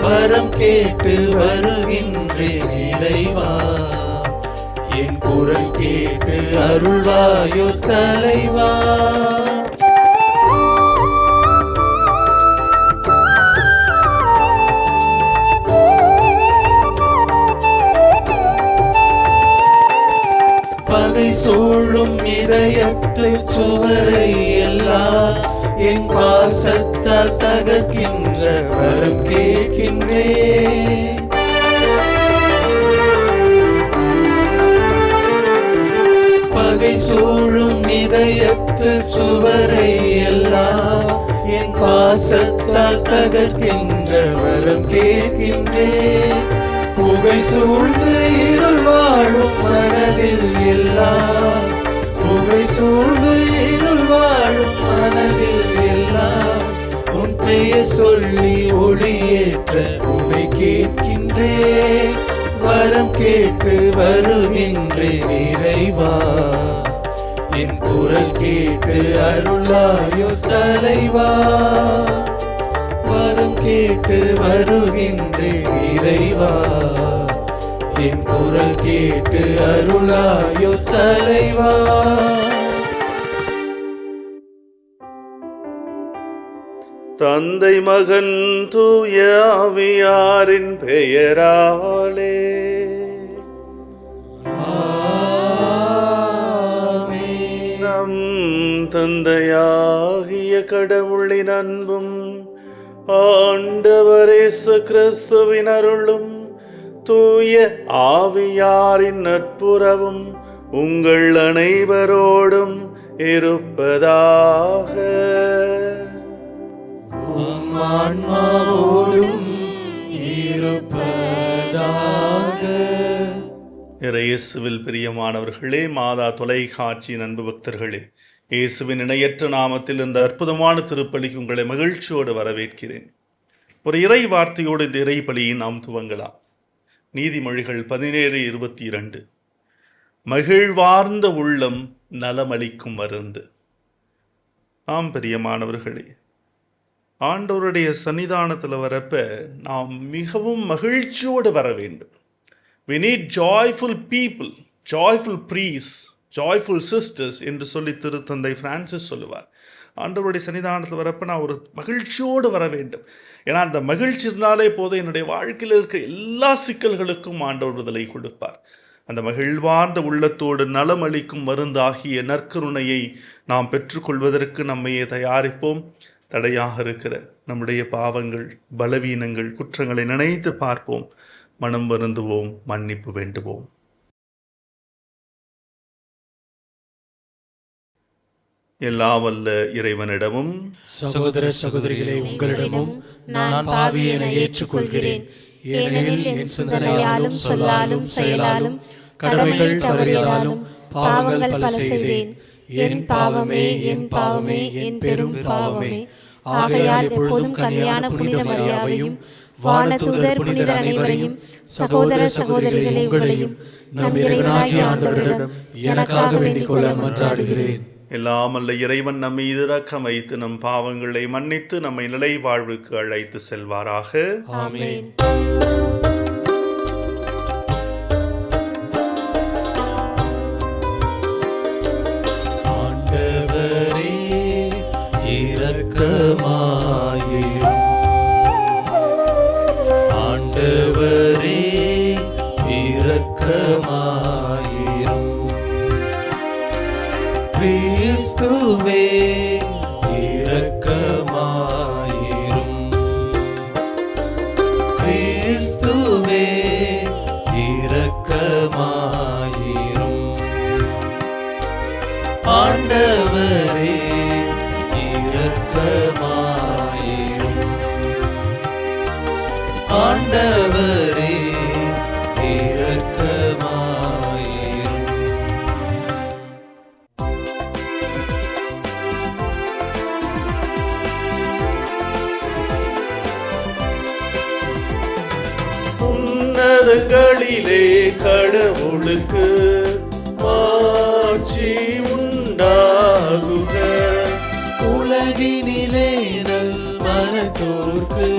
வரம் கேட்டு வருகின்றேன் இறைவா. என் குரல் கேட்டு அருள்வாயோ தலைவா. பகை சூழும் இதயத்து சுவரை எல்லாம் என் பாசத்தால் தகர்க்கின்ற வரம் கேட்கின்றேன். பகை சூழும் இதயத்து சுவரை எல்லாம் என் பாசத்தால் தகர்க்கின்ற வரம் கேட்கின்றேன். புகை சூழ்ந்து இருள் வாழும் மனதில் எல்லாம், புகை சூழ்ந்து இருள் வாழும் மனதில் எல்லாம் உன் பெயர் சொல்லி ஒளியேற்ற உன்னை கேட்கின்றேன். வரம் கேட்டு வருகின்றேன் இறைவா. என் குரல் கேட்டு அருளாயோ தலைவா. வரம் கேட்டு வருகின்றேன் இறைவா. என் குரல் கேட்டு அருளாயோ தலைவா. தந்தை மகன் தூய ஆவியாரின் பெயராலே நம் தந்தையாகிய கடவுளின் அன்பும் ஆண்டவர் இயேசு கிறிஸ்துவின் அருளும் தூய ஆவியாரின் நட்புறவும் உங்கள் அனைவரோடும் இருப்பதாக. ஆன்மாவோடும் இருப்பதாக. இயேசுவில் பிரியமானவர்களே, மாதா தொலைக்காட்சியின் அன்பு பக்தர்களே, இயேசுவின் இணையற்ற நாமத்தில் இந்த அற்புதமான திருப்பலிக்கு உங்களை மகிழ்ச்சியோடு வரவேற்கிறேன். ஒரு இறை வார்த்தையோடு இந்த இறைப்பலியை நாம் துவங்கலாம். நீதிமொழிகள் 17:22. மகிழ்வார்ந்த உள்ளம் நலமளிக்கும் மருந்து. ஆம் பிரியமானவர்களே, ஆண்டவருடைய சன்னிதானத்தில் வரப்ப நாம் மிகவும் மகிழ்ச்சியோடு வர வேண்டும். We need joyful people, joyful priests, joyful sisters என்று சொல்லி திருத்தந்தை பிரான்சிஸ் சொல்லுவார். ஆண்டவருடைய சன்னிதானத்தில் வரப்ப நான் ஒரு மகிழ்ச்சியோடு வர வேண்டும். ஏன்னா அந்த மகிழ்ச்சி இருந்தாலே போதும், என்னுடைய வாழ்க்கையில் இருக்கிற எல்லா சிக்கல்களுக்கும் ஆண்டவர் விடுதலை கொடுப்பார். அந்த மகிழ்வார்ந்த உள்ளத்தோடு நலம் அளிக்கும் மருந்தாகிய நற்கருணையை நாம் பெற்றுக்கொள்வதற்கு நம்மையே தயாரிப்போம். தடையாக இருக்கிற நம்முடைய பாவங்கள், பலவீனங்கள், குற்றங்களை நினைத்து பார்ப்போம். மனம் வருந்துவோம், மன்னிப்பு வேண்டுவோம். எல்லா வல்ல இறைவனிடமும் சகோதர சகோதரிகளே உங்களிடமும் நான் பாவியனை ஏற்றுக்கொள்கிறேன். ஏனெனில் என் சிந்தனையாலும் சொல்லாலும் செயலாலும் கடமைகள் தவறியதாலும் பாவங்கள் பல செய்தேன். என் பாவமே, என் பாவமே, என் பெரும் பாவமே. ஆகையால் எப்பொழுதும் கன்னியான புனித மரியாவையும் வானதூதர் புனிதர் அனைவரையும் சகோதர சகோதரிகளே உங்களையும் நம் இறைவனாகிய ஆண்டவரிடம் எனக்காக வேண்டிக் கொள்ள மன்றாடுகிறேன். எல்லாம் அல்ல இறைவன் நம்மை இரக்கம் வைத்து நம் பாவங்களை மன்னித்து நம்மை நிலை வாழ்வுக்கு அழைத்து செல்வாராக. ஆமென். ஆண்டவரே இரக்கமாயிரும். ஆண்டவரே இரக்கமாயிரும். கிறிஸ்துவே இரக்கமாயிரும். கிறிஸ்துவே இரக்கமாயிரும். ஆண்டவரே இரக்கமாயிரும். ஆண்டவரே இரக்கமாயிரும். உன்னதங்களிலே கடவுளுக்கு ஆட்சி உண்டாகுக. உலகினிலே நல் மனத்தோர்க்கு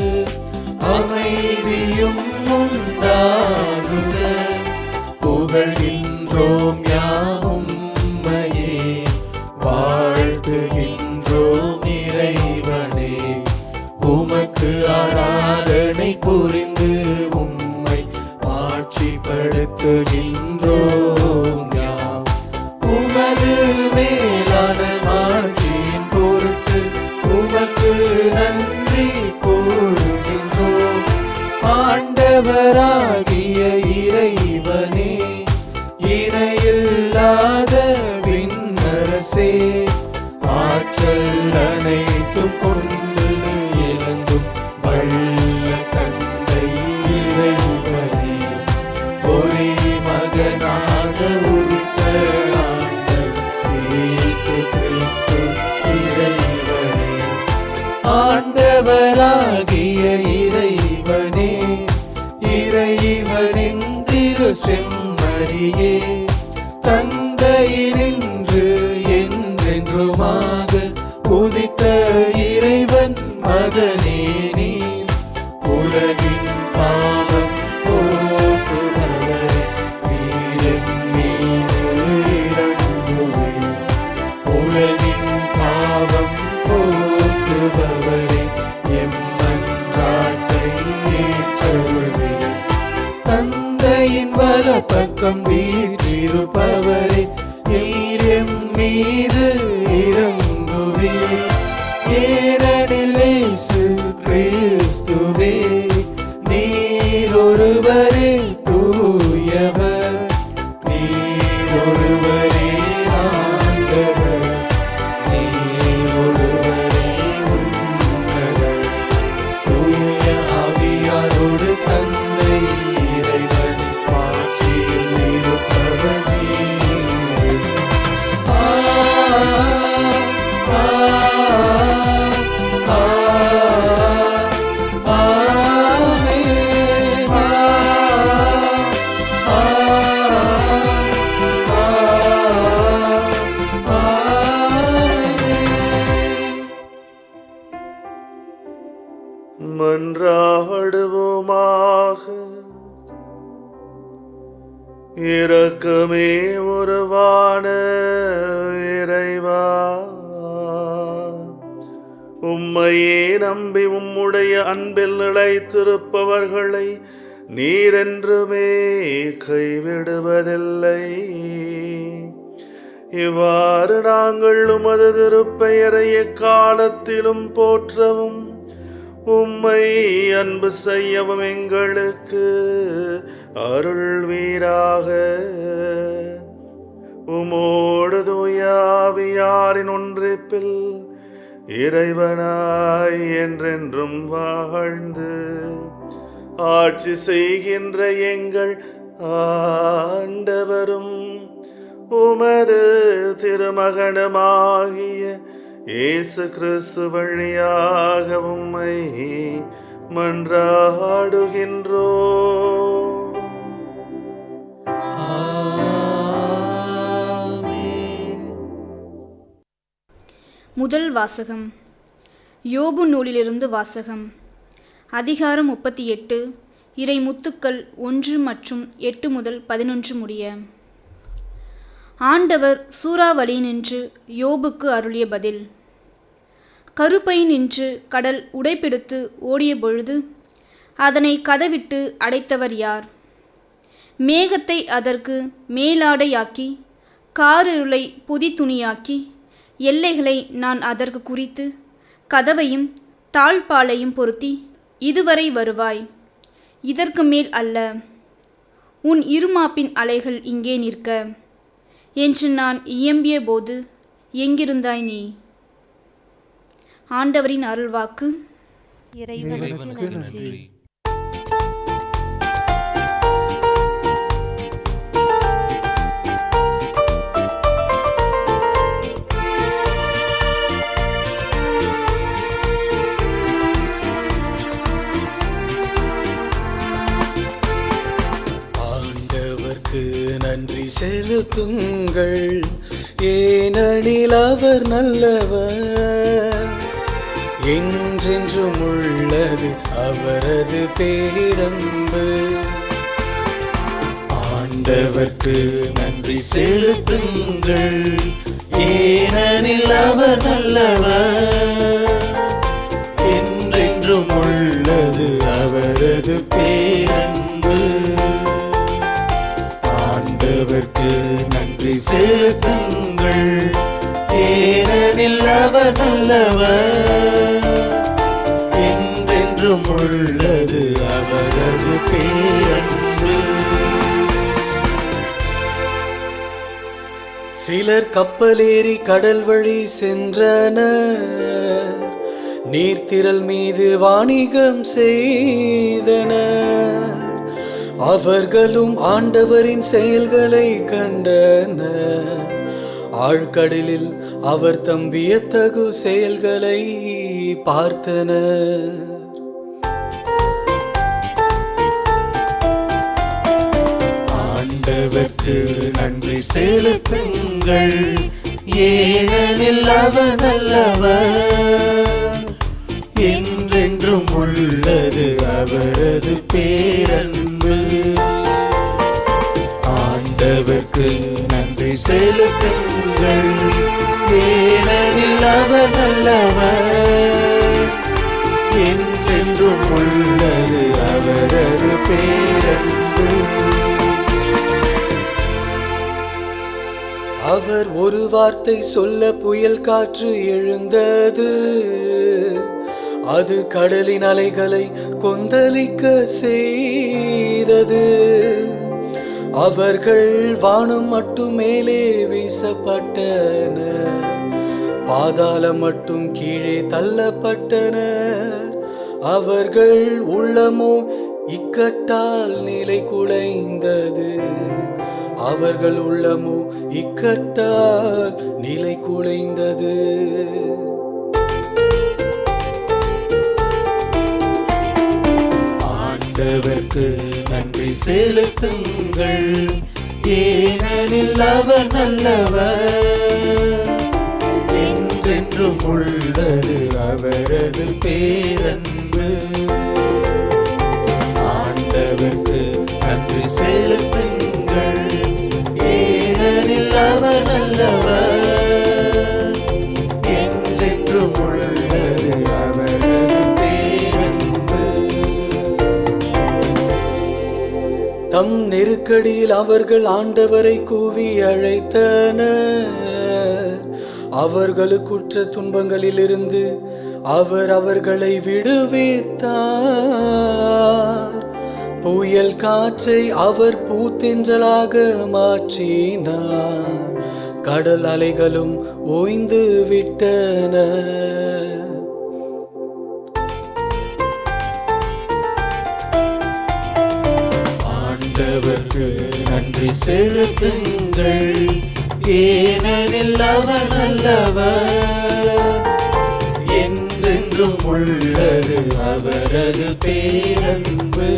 அமைதி நீதியும் உண்டாகுக. புகழ்கின்றோம் யாவும் உம்மையே, வாழ்த்துகின்றோம் இறைவனே. உமக்கு ஆராதனை புரிந்து உம்மை ஆட்சிப்படுத்துகின்றோம் யாம். உமது மேலான மாட்சியின் பொருட்டு உமக்கு நன்றி கூறுகின்றோம். ஆண்டவராகிய இறைவனே, இணையில்லாத விண்ணரசே, ஆற்றல் அனைத்தும் கொண்டு இறங்கும் வல்ல தந்தை இறைவனே, ஒரே மகனாக உதித்த ஆண்டவர் இயேசு கிறிஸ்து இறைவனே. ஆண்டவராகிய இறைவனே, இறைவனின் திரு செம்மறியே, தந்தையினின்று என்றென்றுமாக உதித்த இறைவன் மகனே நீர். உலகின் பாவம் போக்குபவரே, நீர் மீது இறங்குவீர். உலகின் பாவம் போக்குபவரே, எம்மன்றாட்டை ஏற்றருள்வீர். தந்தையின் வலப்பக்கம் வீற்றிருப்பவரே, நீர் எம் மீது இறங்குவீர். ஏனெனில் இயேசு கிறிஸ்துவே, நீர் ஒருவரே தூயவர், நீர் ஒருவரே ஆண்டவர், நீர் ஒருவரே உன்னதர். தூய ஆவியாரோடு தந்தை இறைவன் ஆட்சியில் இருப்பவர் நீர். மன்றாடுவோமாக. இரக்கமே உருவான இறைவா, உம்மையே நம்பி உம்முடைய அன்பில் நிலைத்திருப்பவர்களை நீரென்றுமே கைவிடுவதில்லை. இவ்வாறு நாங்கள் உமது திருப்பெயரை எக்காலத்திலும் போற்றவும் உம்மை அன்பு செய்யவும் எங்களுக்கு அருள்வீராக. உமோடு தூய ஆவியாரின் ஒன்றிப்பில் இறைவனாய் என்றென்றும் வாழ்ந்து ஆட்சி செய்கின்ற எங்கள் ஆண்டவரும் உமது திருமகனுமாகிய இயேசு கிறிஸ்து வழியாக உம்மை மன்றாடுகின்றோம். முதல் வாசகம். யோபு நூலிலிருந்து வாசகம். அதிகாரம் 38, இறை முத்துக்கள் 1 மற்றும் 8 முதல் 11 முடிய. ஆண்டவர் சூறாவளியினின்று யோபுக்கு அருளிய பதில். கருப்பையினின்று கடல் உடைப்பெடுத்து ஓடிய பொழுது அதனை கதவிட்டு அடைத்தவர் யார்? மேகத்தை அதற்கு மேலாடையாக்கி காரிருளை புதித்துணியாக்கி எல்லைகளை நான் அதற்கு குறித்து கதவையும் தாழ்பாலையும் பொருத்தி இதுவரை வருவாய், இதற்கு மேல் அல்ல, உன் இருமாப்பின் அலைகள் இங்கே நிற்க என்று நான் இயம்பிய போது எங்கிருந்தாய் நீ? ஆண்டவரின் அருள்வாக்கு. இறைவனுக்கு நன்றி. நன்றி செலுத்துங்கள், ஏனெனில் அவர் நல்லவர், என்றென்றும் உள்ளது அவரது பேரன்பு. ஆண்டவர்க்கு நன்றி செலுத்துங்கள், ஏனெனில் அவர் நல்லவர். என்றென்றும் உள்ளது அவரது பேரன்பு. ஆண்டவர்க்கு நன்றி செலுத்துங்கள், ஏனெனில் அவர் நல்லவர். என்றென்றும் உள்ளது அவரது பேரன்பு. சிலர் கப்பலேறி கடல் வழி சென்றனர், நீர்த்திரள் மீது வாணிகம் செய்தனர். அவர்களும் ஆண்டவரின் செயல்களை கண்டனர். ஆழ்கடலில் அவர் தம் வியத்தகு செயல்களை பார்த்தனர். ஆண்டவர்க்கு நன்றி செலுத்துங்கள், ஏனெனில் அவர் நல்லவர். என்றென்றும் உள்ளது அவரது பேரன்பு. ஆண்டவர்க்கு நன்றி செலுத்துங்கள், ஏனெனில் அவர் நல்லவர். என்றென்றும் உள்ளது அவரது பேரன்பு. அவர் ஒரு வார்த்தை சொல்ல புயல் காற்று எழுந்தது, அது கடலின் அலைகளை கொந்தளிக்க செய்தது. அவர்கள் வானம் மட்டும் மேலே வீசப்பட்டனர், பாதாளம் மட்டும் கீழே தள்ளப்பட்டனர். அவர்கள் உள்ளமோ இக்கட்டால் நிலை குலைந்தது. அவர்கள் உள்ளமோ இக்கட்டால் நிலை குலைந்தது. ஆண்டவர்க்கு நன்றி செலுத்துங்கள், ஏனெனில் அவர் நல்லவர். என்றென்றும் உள்ளது அவரது பேரன்பு. ஆண்டவர்க்கு நன்றி செலுத்துங்கள், ஏனெனில் அவர் நல்லவர். என்றென்றும் உள்ளது அவரது பேரன்பு. தம் நெருக்கடியில் அவர்கள் ஆண்டவரை கூவி அழைத்தனர். அவர்களுக்குற்ற துன்பங்களிலிருந்து அவர் அவர்களை விடுவித்தார். புயல் காற்றை அவர் பூத்தென்றலாக மாற்றினார், கடல் அலைகளும் ஓய்ந்து விட்டன. ஆண்டவர்க்கு நன்றி செலுத்துங்கள், ஏனெனில் அவர் நல்லவர். என்றென்றும் உள்ளது அவரது பேரன்பு.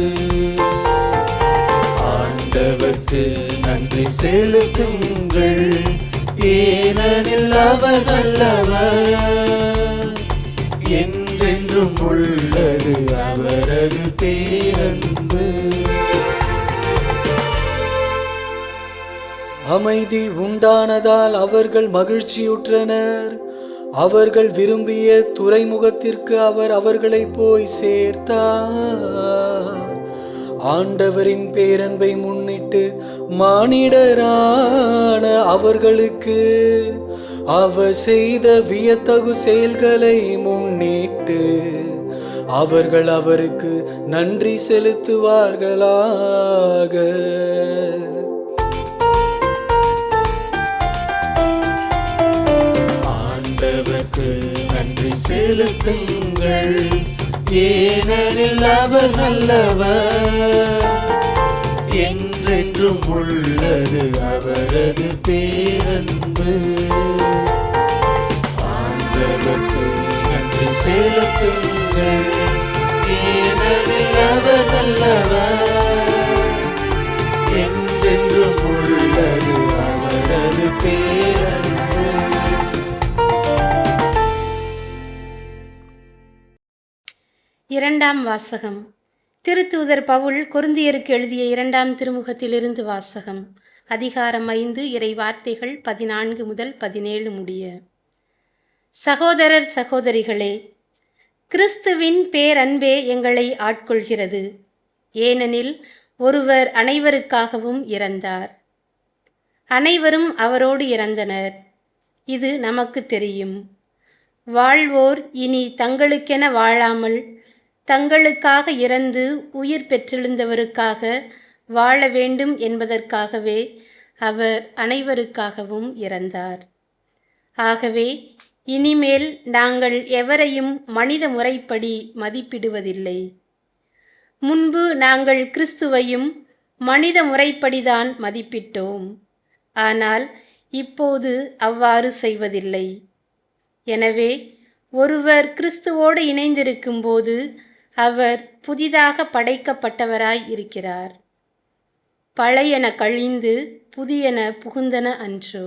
ஆண்டவர்க்கு நன்றி செலுத்துங்கள், ஏனெனில் அவர் நல்லவர். என்றென்றும் உள்ளது அவரது பேரன்பு. அமைதி உண்டானதால் அவர்கள் மகிழ்ச்சியுற்றனர். அவர்கள் விரும்பிய துறைமுகத்திற்கு அவர் அவர்களை போய் சேர்த்தார். ஆண்டவரின் பேரன்பை முன்னிட்டு மானிடரான அவர்களுக்கு அவர் செய்த வியத்தகு செயல்களை முன்னிட்டு அவர்கள் அவருக்கு நன்றி செலுத்துவார்களாக. ஆண்டவர்க்கு நன்றி செலுத்துங்கள், ஏனெனில் அவர் நல்லவர். என்றென்றும் உள்ளது அவரது பேரன்பு. ஆண்டவர்க்கு நன்றி செலுத்துங்கள், ஏனெனில் அவர் நல்லவர். என்றென்றும் உள்ளது அவரது பேரன்பு. 「இரண்டாம் வாசகம். திருத்தூதர் பவுல் கொரிந்தியருக்கு எழுதிய 2ஆம் திருமுகத்திலிருந்து வாசகம். அதிகாரம் 5, இறை வார்த்தைகள் 14 முதல் 17 முடிய. சகோதரர் சகோதரிகளே, கிறிஸ்துவின் பேரன்பே எங்களை ஆட்கொள்கிறது. ஏனெனில் ஒருவர் அனைவருக்காகவும் இறந்தார், அனைவரும் அவரோடு இறந்தனர். இது நமக்கு தெரியும். வாழ்வோர் இனி தங்களுக்கென வாழாமல் தங்களுக்காக இறந்து உயிர் பெற்றெழுந்தவருக்காக வாழ வேண்டும் என்பதற்காகவே அவர் அனைவருக்காகவும் இறந்தார். ஆகவே இனிமேல் நாங்கள் எவரையும் மனித முறைப்படி மதிப்பிடுவதில்லை. முன்பு நாங்கள் கிறிஸ்துவையும் மனித முறைப்படிதான் மதிப்பிட்டோம். ஆனால் இப்போது அவ்வாறு செய்வதில்லை. எனவே ஒருவர் கிறிஸ்துவோடு இணைந்திருக்கும்போது அவர் புதிதாக படைக்கப்பட்டவராய் இருக்கிறார். பழையன கழிந்து புதியன புகுந்தன அன்றோ.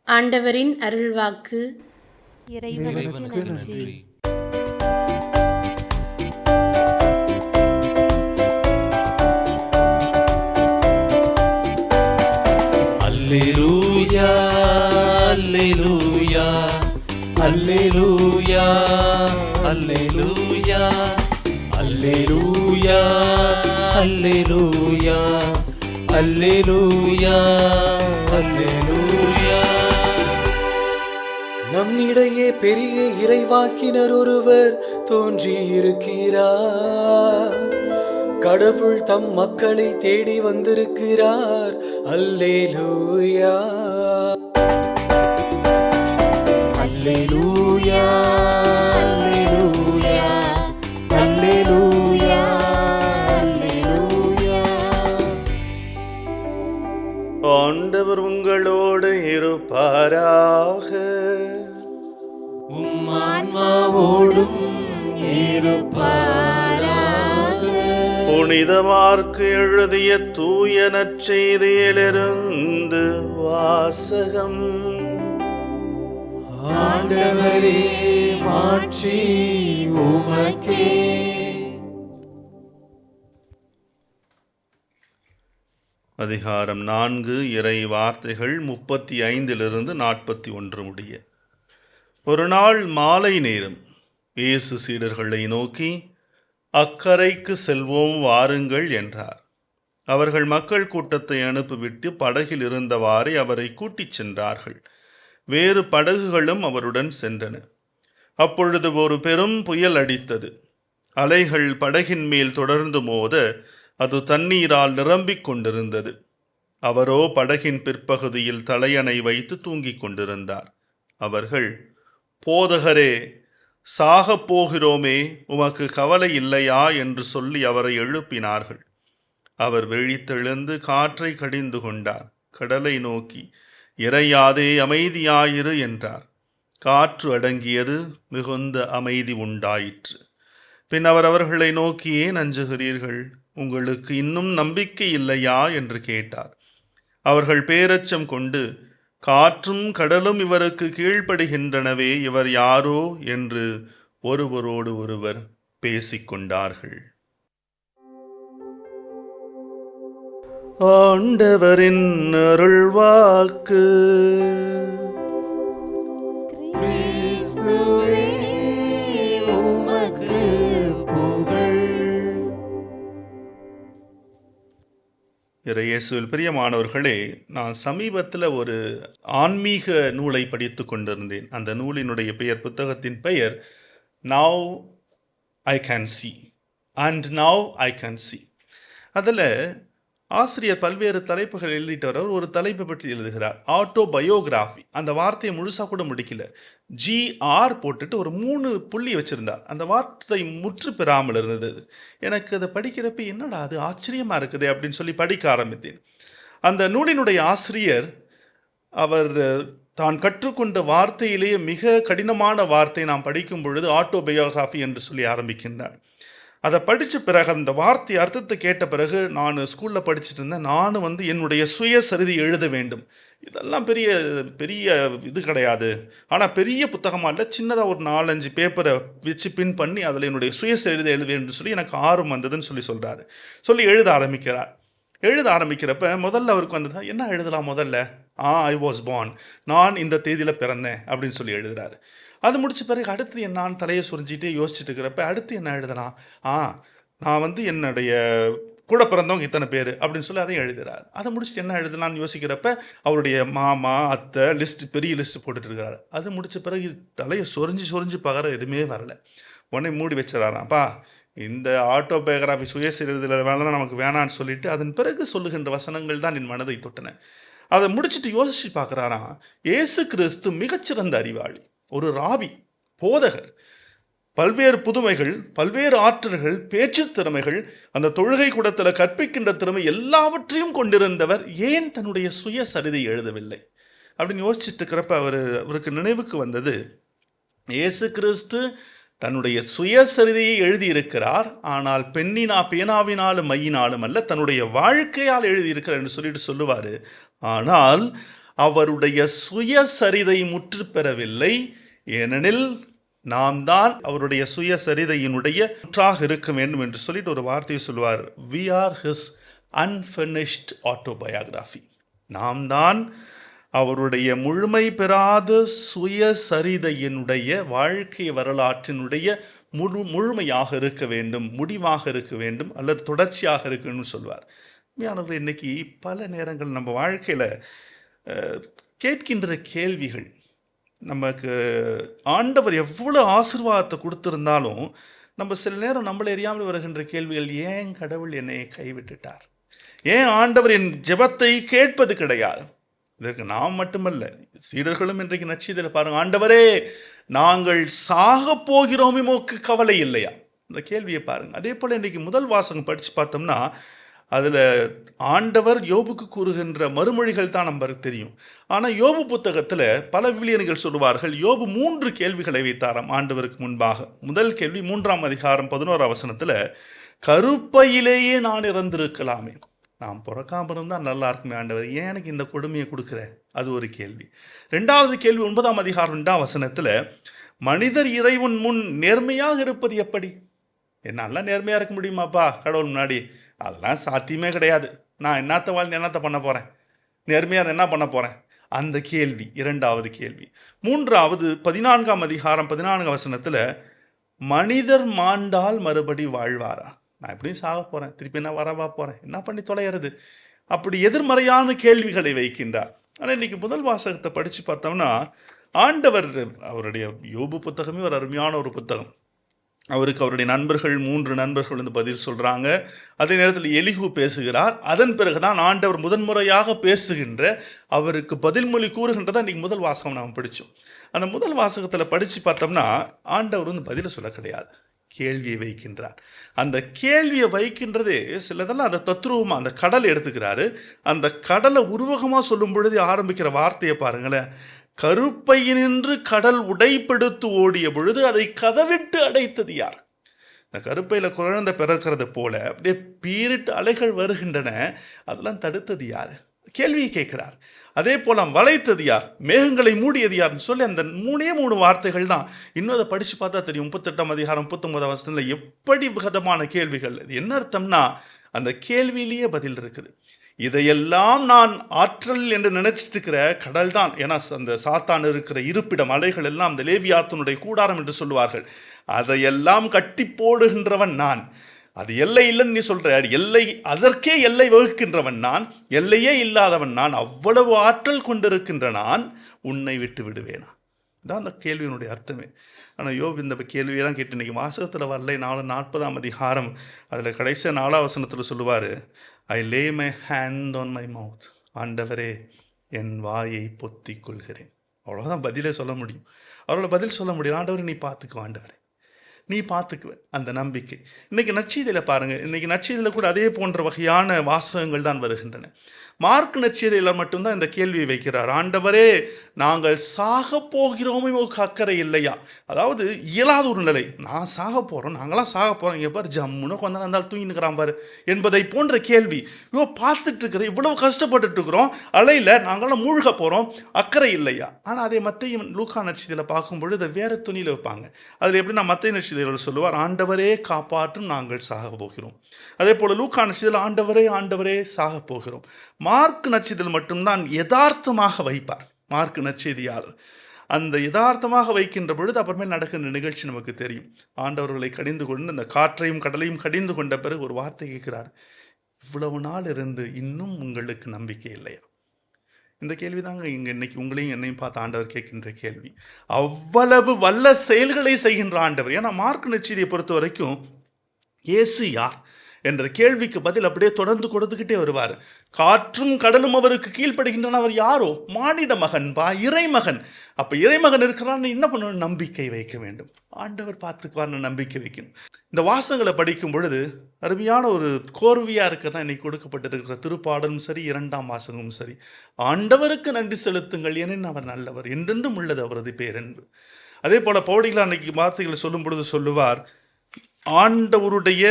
ஆண்டவரின் அருள்வாக்கு. இறைவனுக்கு நன்றி. அல்லேலூயா, அல்லேலூயா, அல்லேலூயா, அல்லேலூயா, அல்லேலூயா, அல்லேலூயா, அல்லேலூயா, அல்லேலூயா. நம்மிடையே பெரிய இறைவாக்கினர் ஒருவர் தோன்றியிருக்கிறார். கடவுள் தம் மக்களை தேடி வந்திருக்கிறார். அல்லேலூயா, அல்லேலூயா, அல்லேலூயா, அல்லேலூயா, அல்லேலூயா. ஆண்டவர் உங்களோடு இருப்பாராக. உம் ஆன்மாவோடும் இருப்பாராக. புனித மார்க்கு எழுதிய தூய நற்செய்தியிலிருந்து வாசகம். ஆண்டவரே, மாட்சி உமக்கே. அதிகாரம் 4, இறை வார்த்தைகள் 35 41 முடிய. ஒரு நாள் மாலை நேரம் இயேசு சீடர்களை நோக்கி, அக்கரைக்கு செல்வோம் வாருங்கள் என்றார். அவர்கள் மக்கள் கூட்டத்தை அனுப்பிவிட்டு படகில் இருந்தவாறே அவரை கூட்டிச் சென்றார்கள். வேறு படகுகளும் அவருடன் சென்றன. அப்பொழுது ஒரு பெரும் புயல் அடித்தது. அலைகள் படகின் மேல் தொடர்ந்து மோத அது தண்ணீரால் நிரம்பிக் கொண்டிருந்தது. அவரோ படகின் பிற்பகுதியில் தலையணை வைத்து தூங்கிக் கொண்டிருந்தார். அவர்கள், போதகரே, சாகப் போகிறோமே, உமக்கு கவலை இல்லையா என்று சொல்லி அவரை எழுப்பினார்கள். அவர் விழித்தெழுந்து காற்றை கடிந்து கொண்டார். கடலை நோக்கி, இறையாதே, அமைதியாயிரு என்றார். காற்று அடங்கியது, மிகுந்த அமைதி உண்டாயிற்று. பின் அவர் அவர்களை நோக்கி, ஏன் அஞ்சுகிறீர்கள்? உங்களுக்கு இன்னும் நம்பிக்கை இல்லையா என்று கேட்டார். அவர்கள் பேரச்சம் கொண்டு, காற்றும் கடலும் இவருக்கு கீழ்ப்படுகின்றனவே, இவர் யாரோ என்று ஒருவரோடு ஒருவர் பேசிக்கொண்டார்கள். ஆண்டவரின் அருள்வாக்கு. கிறிஸ்துவே, உமக்கு புகழ். இயேசுவில் பிரியமானவர்களே, நான் சமீபத்தில் ஒரு ஆன்மீக நூலை படித்து கொண்டிருந்தேன். அந்த நூலினுடைய பெயர், புத்தகத்தின் பெயர் now I can see and now I can see. அதில் ஆசிரியர் பல்வேறு தலைப்புகள் எழுதிட்டு வரவர் ஒரு தலைப்பை பற்றி எழுதுகிறார், ஆட்டோபயோகிராஃபி. அந்த வார்த்தையை முழுசாக கூட முடிக்கல, GR போட்டுட்டு ஒரு 3 புள்ளி வச்சுருந்தார். அந்த வார்த்தை முற்று பெறாமல் இருந்தது. எனக்கு அதை படிக்கிறப்ப என்னடா அது ஆச்சரியமாக இருக்குது அப்படின்னு சொல்லி படிக்க ஆரம்பித்தேன். அந்த நூலினுடைய ஆசிரியர் அவர் தான் கற்றுக்கொண்ட வார்த்தையிலேயே மிக கடினமான வார்த்தை நாம் படிக்கும் பொழுது ஆட்டோபயோகிராஃபி என்று சொல்லி ஆரம்பிக்கின்றார். அதை படித்த பிறகு அந்த வார்த்தை அர்த்தத்தை கேட்ட பிறகு, நான் ஸ்கூலில் படிச்சுட்டு இருந்தேன், நானும் என்னுடைய சுயசரிதை எழுத வேண்டும். இதெல்லாம் பெரிய பெரிய இது கிடையாது, ஆனால் பெரிய புத்தகமாக இல்லை, சின்னதாக ஒரு 4-5 பேப்பரை வச்சு பின் பண்ணி அதில் என்னுடைய சுயசரிதை எழுத வேண்டும் சொல்லி எனக்கு ஆர்வம் வந்ததுன்னு சொல்கிறாரு. சொல்லி எழுத ஆரம்பிக்கிறார். எழுத ஆரம்பிக்கிறப்ப முதல்ல அவருக்கு வந்தது, என்ன எழுதலாம் முதல்ல? ஐ வாஸ் பார்ன், நான் இந்த தேதியில் பிறந்தேன் அப்படின்னு சொல்லி எழுதுறாரு. அது முடிச்ச பிறகு அடுத்து என்னான்னு தலையை சுரிஞ்சிட்டே யோசிச்சுட்டு இருக்கிறப்ப அடுத்து என்ன எழுதலாம்? நான் என்னுடைய கூட பிறந்தவங்க இத்தனை பேர் அப்படின்னு சொல்லி அதையும் எழுதுறாரு. அதை முடிச்சுட்டு என்ன எழுதலாம்னு யோசிக்கிறப்ப அவருடைய மாமா அத்தை லிஸ்ட், பெரிய லிஸ்ட் போட்டுட்டு இருக்கிறாரு. அது முடிச்ச பிறகு தலையை சொரிஞ்சு பகர எதுவுமே வரல. உடனே மூடி வச்சிடறாராப்பா, இந்த ஆட்டோபயோகிராஃபி சுயசரிதை வேணாம், நமக்கு வேணான்னு சொல்லிட்டு அதன் பிறகு சொல்லுகின்ற வசனங்கள் தான் என் மனதை தொட்டன. அதை முடிச்சுட்டு யோசிச்சு பார்க்குறாராம், இயேசு கிறிஸ்து மிகச்சிறந்த அறிவாளி, ஒரு ராபி, போதகர், பல்வேறு புதுமைகள், பல்வேறு ஆற்றல்கள், பேச்சு திறமைகள், அந்த தொழுகை கூடத்தில் கற்பிக்கின்ற திறமை எல்லாவற்றையும் கொண்டிருந்தவர் ஏன் தன்னுடைய சுயசரிதை எழுதவில்லை அப்படின்னு யோசிச்சுட்டு இருக்கிறப்ப அவருக்கு நினைவுக்கு வந்தது, இயேசு கிறிஸ்து தன்னுடைய சுயசரிதையை எழுதியிருக்கிறார், ஆனால் பேனாவினாலும் மையினாலும் அல்ல, தன்னுடைய வாழ்க்கையால் எழுதியிருக்கிறார் என்று சொல்லிட்டு சொல்லுவார். ஆனால் அவருடைய சுயசரிதை முற்று பெறவில்லை, ஏனெனில் நாம் தான் அவருடைய சுயசரிதையினுடைய முற்றாக இருக்க வேண்டும் என்று சொல்லிட்டு ஒரு வார்த்தையை சொல்லுவார், we are his unfinished autobiography. நாம் தான் அவருடைய முழுமை பெறாத சுயசரிதையினுடைய வாழ்க்கை வரலாற்றினுடைய முழுமையாக இருக்க வேண்டும், முடிவாக இருக்க வேண்டும், அல்லது தொடர்ச்சியாக இருக்க வேண்டும் சொல்வார். உண்மையானவர்கள், இன்னைக்கு பல நேரங்கள் நம்ம வாழ்க்கையில் கேட்கின்ற கேள்விகள், நமக்கு ஆண்டவர் எவ்வளோ ஆசீர்வாதத்தை கொடுத்திருந்தாலும் நம்ம சில நேரம் நம்மளை அறியாமல் வருகின்ற கேள்விகள், ஏன் கடவுள் என்னை கைவிட்டுட்டார், ஏன் ஆண்டவர் என் ஜெபத்தை கேட்பது கிடையாது. இதற்கு நாம் மட்டுமல்ல, சீடர்களும் இன்றைக்கு நற்செய்தியில் பாருங்க, ஆண்டவரே நாங்கள் சாக போகிறோம், உமக்கு கவலை இல்லையா? இந்த கேள்வியை பாருங்க. அதே போல் இன்றைக்கு முதல் வாசகம் படித்து பார்த்தோம்னா அதில் ஆண்டவர் யோபுக்கு கூறுகின்ற மறுமொழிகள் தான் நமக்கு தெரியும். ஆனால் யோபு புத்தகத்தில் பல விவிலியர்கள் சொல்லுவார்கள், யோபு 3 கேள்விகளை வைத்தாராம் ஆண்டவருக்கு முன்பாக. முதல் கேள்வி 3ஆம் அதிகாரம் 11ஆம் வசனத்தில், கருப்பையிலேயே நான் இறந்திருக்கலாமே, நான் பிறக்காம இருந்தால் நல்லா இருக்குமே ஆண்டவர், ஏன் எனக்கு இந்த கொடுமையை கொடுக்குற? அது ஒரு கேள்வி. 2வது கேள்வி 9ஆம் அதிகாரம் 2ஆம் வசனத்தில், மனிதர் இறைவன் முன் நேர்மையாக இருப்பது எப்படி? என்னால நேர்மையாக இருக்க முடியுமாப்பா கடவுள் முன்னாடி? அதெல்லாம் சாத்தியமே கிடையாது. நான் என்னத்தை வாழ்ந்து என்னத்தை பண்ண போகிறேன், நேர்மையாக என்ன பண்ண போகிறேன்? அந்த கேள்வி 2வது கேள்வி. 3வது 14ஆம் அதிகாரம் 14ஆம் வசனத்தில், மனிதர் மாண்டால் மறுபடி வாழ்வாரா? நான் எப்படியும் சாக போகிறேன், திருப்பி என்ன வரவா போகிறேன், என்ன பண்ணி தொலைகிறது? அப்படி எதிர்மறையான கேள்விகளை வைக்கின்றார். ஆனால் இன்றைக்கி முதல் வாசகத்தை படித்து பார்த்தோம்னா ஆண்டவர், அவருடைய யோபு புத்தகமே ஒரு அருமையான ஒரு புத்தகம். அவருக்கு அவருடைய நண்பர்கள் 3 நண்பர்கள் பதில் சொல்கிறாங்க. அதே நேரத்தில் எலிகு பேசுகிறார். அதன் பிறகு தான் ஆண்டவர் முதன்முறையாக பேசுகின்ற, அவருக்கு பதில்மொழி கூறுகின்றதான் இன்றைக்கி முதல் வாசகம் நாம் படித்தோம். அந்த முதல் வாசகத்தில் படித்து பார்த்தோம்னா ஆண்டவர் பதிலை சொல்ல கிடையாது, கேள்வியை வைக்கின்றார். அந்த கேள்வியை வைக்கின்றதே சிலதெல்லாம் அந்த தத்ரூபமாக அந்த கடலை எடுத்துக்கிறாரு. அந்த கடலை உருவகமாக சொல்லும் பொழுது ஆரம்பிக்கிற வார்த்தையை பாருங்களேன், கருப்பையினின்று கடல் உடைப்படுத்து ஓடிய பொழுது அதை கதவிட்டு அடைத்தது யார்? இந்த கருப்பையில் குழந்தை பிறக்கிறது போல அப்படியே பீரிட்டு அலைகள் வருகின்றன, அதெல்லாம் தடுத்தது யார்? கேள்வியை கேட்கிறார். அதே போல வளைத்தது யார்? மேகங்களை மூடியது யார்னு சொல்லி அந்த 3 வார்த்தைகள் தான். இன்னும் அதை படித்து பார்த்தா தெரியும். 38ஆம் அதிகாரம் 39ஆம் வசனத்தில் எப்படி விதமான கேள்விகள். இது என்ன அர்த்தம்னா அந்த கேள்வியிலேயே பதில் இருக்குது. இதையெல்லாம் நான் ஆற்றல் என்று நினைச்சிட்டு இருக்கிற கடல் தான். ஏன்னா அந்த சாத்தான் இருக்கிற இருப்பிடம், அலைகள் எல்லாம் அந்த லேவியாத்தினுடைய கூடாரம் என்று சொல்லுவார்கள். அதையெல்லாம் கட்டி போடுகின்றவன் நான். அது எல்லை இல்லைன்னு நீ சொல்ற, எல்லை, அதற்கே எல்லை வகுக்கின்றவன் நான், எல்லையே இல்லாதவன் நான், அவ்வளவு ஆற்றல் கொண்டிருக்கின்ற நான் உன்னை விட்டு விடுவேனா? தான் அந்த கேள்வியினுடைய அர்த்தமே. ஆனால் யோபு இந்த கேள்வியெல்லாம் கேட்டு இன்னைக்கு வாசகத்தில் வரலை. 40ஆம் அதிகாரம் அதில் கடைசி 4ஆம் வசனத்தில் சொல்லுவார், I lay my hand on my mouth, ஆண்டவரே என் வாயை பொத்திக் கொள்கிறேன். அவ்வளோதான் பதிலே சொல்ல முடியும். அவரோட பதில் சொல்ல முடியும், ஆண்டவரே நீ பார்த்துக்குவ, ஆண்டவரே நீ பார்த்துக்குவேன். அந்த நம்பிக்கை இன்றைக்கி நற்செய்தியில் பாருங்கள். இன்றைக்கி நற்செய்தியில் கூட அதே போன்ற வகையான வாசகங்கள் தான் வருகின்றன. மார்க் நற்செய்தியில் மட்டும்தான் இந்த கேள்வியை வைக்கிறார். ஆண்டவரே, நாங்கள் சாக போகிறோமே உங்களுக்கு அக்கறை இல்லையா? அதாவது இயலாத ஒரு நிலை. நான் சாக போகிறோம், நாங்களாம் சாக போகிறோம், இங்கே பாரு ஜம்முன்னு கொஞ்ச நேரம் இருந்தாலும் தூங்கினுக்கிறான் பாரு என்பதை போன்ற கேள்வி. பார்த்துட்டு இருக்கிற இவ்வளவு கஷ்டப்பட்டுட்டு இருக்கிறோம், அலையில் நாங்களாம் மூழ்க போகிறோம், அக்கறை இல்லையா? ஆனால் அதே மத்திய லூக்கா நற்செய்தியில் பார்க்கும்பொழுது அதை வேறு துணியில் வைப்பாங்க. அதில் எப்படின்னா மத்திய நற்செய்தியில் சொல்லுவார், ஆண்டவரே காப்பாற்றும், நாங்கள் சாக போகிறோம். அதே போல் லூக்கா நற்செய்தியில் ஆண்டவரே ஆண்டவரே சாக போகிறோம். மார்க் நற்செய்தியில் மட்டும்தான் யதார்த்தமாக வைப்பார். மார்க் நற்செய்தியாளர் அந்த யதார்த்தமாக வைக்கின்ற பொழுது அப்புறமே நடக்கின்ற நிகழ்ச்சி நமக்கு தெரியும். ஆண்டவர்களை கடிந்து கொண்டு அந்த காற்றையும் கடலையும் கடிந்து கொண்ட பிறகு ஒரு வார்த்தை கேட்கிறார், இவ்வளவு நாள் இருந்து இன்னும் உங்களுக்கு நம்பிக்கை இல்லையா? இந்த கேள்வி தாங்க இங்கே இன்னைக்கு உங்களையும் என்னையும் பார்த்து ஆண்டவர் கேட்கின்ற கேள்வி. அவ்வளவு வல்ல செயல்களை செய்கின்ற ஆண்டவர். ஏன்னா மார்க் நற்செய்தியை பொறுத்த வரைக்கும் இயேசு யார் என்ற கேள்விக்கு பதில் அப்படியே தொடர்ந்து கொடுத்துக்கிட்டே வருவார். காற்றும் கடலும் அவருக்கு கீழ்ப்படுகின்றன. அவர் யாரோ? மானிட மகன் பா, இறைமகன். அப்போ இறைமகன் இருக்கிறான்னு என்ன பண்ணணும்? நம்பிக்கை வைக்க வேண்டும். ஆண்டவர் பார்த்துக்குவார்னு நம்பிக்கை வைக்கணும். இந்த வாசங்களை படிக்கும் பொழுது அருமையான ஒரு கோர்வையாக இருக்க தான் இன்னைக்கு கொடுக்கப்பட்டிருக்கிற திருப்பாடலும் சரி, 2ஆம் வாசகமும் சரி. ஆண்டவருக்கு நன்றி செலுத்துங்கள், ஏனெனில் அவர் நல்லவர், என்றென்றும் உள்ளது அவரது பேரன்பு. அதே போல பவுடிகளா அன்னைக்கு வார்த்தைகளை சொல்லும் பொழுது சொல்லுவார், ஆண்டவருடைய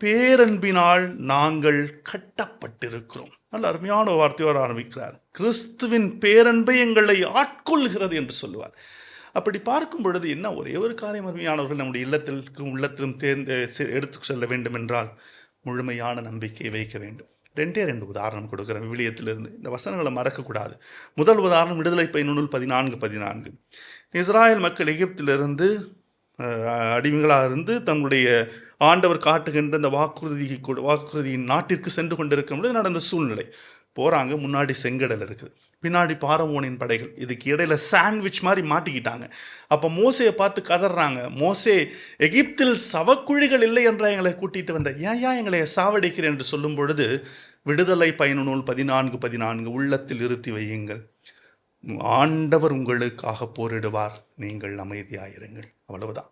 பேரன்பினால் நாங்கள் கட்டப்பட்டிருக்கிறோம். நல்ல அருமையான வார்த்தையோடு ஆரம்பிக்கிறார். கிறிஸ்துவின் பேரன்பை எங்களை ஆட்கொள்கிறது என்று சொல்லுவார். அப்படி பார்க்கும் பொழுது என்ன ஒரே ஒரு காரியம் அருமையானவர்கள் நம்முடைய உள்ளத்திலும் எடுத்து செல்ல வேண்டும் என்றால் முழுமையான நம்பிக்கை வைக்க வேண்டும். 2 உதாரணம் கொடுக்குறேன் விவிலியத்திலிருந்து. இந்த வசனங்களை மறக்கக்கூடாது. முதல் உதாரணம் விடுதலை பயணூல் 14:14. இஸ்ராயல் மக்கள் எகிப்திலிருந்து அடிமைகளாக இருந்து தங்களுடைய ஆண்டவர் காட்டுகின்ற இந்த வாக்குறுதியின் நாட்டிற்கு சென்று கொண்டிருக்கும் பொழுது நடந்த சூழ்நிலை. போகிறாங்க, முன்னாடி செங்கடல் இருக்குது, பின்னாடி பார்வோனின் படைகள், இதுக்கு இடையில சாண்ட்விச் மாதிரி மாட்டிக்கிட்டாங்க. அப்போ மோசையை பார்த்து கதறாங்க, மோசே, எகிப்தில் சவக்குழிகள் இல்லை என்ற எங்களை கூட்டிகிட்டு வந்த, ஏன் எங்களை சாவடிக்கிறேன் என்று சொல்லும் பொழுது விடுதலை பயணநூல் 14:14 உள்ளத்தில் இருத்தி வையுங்கள், ஆண்டவர் உங்களுக்காக போரிடுவார், நீங்கள் அமைதியாயிருங்கள். அவ்வளவுதான்.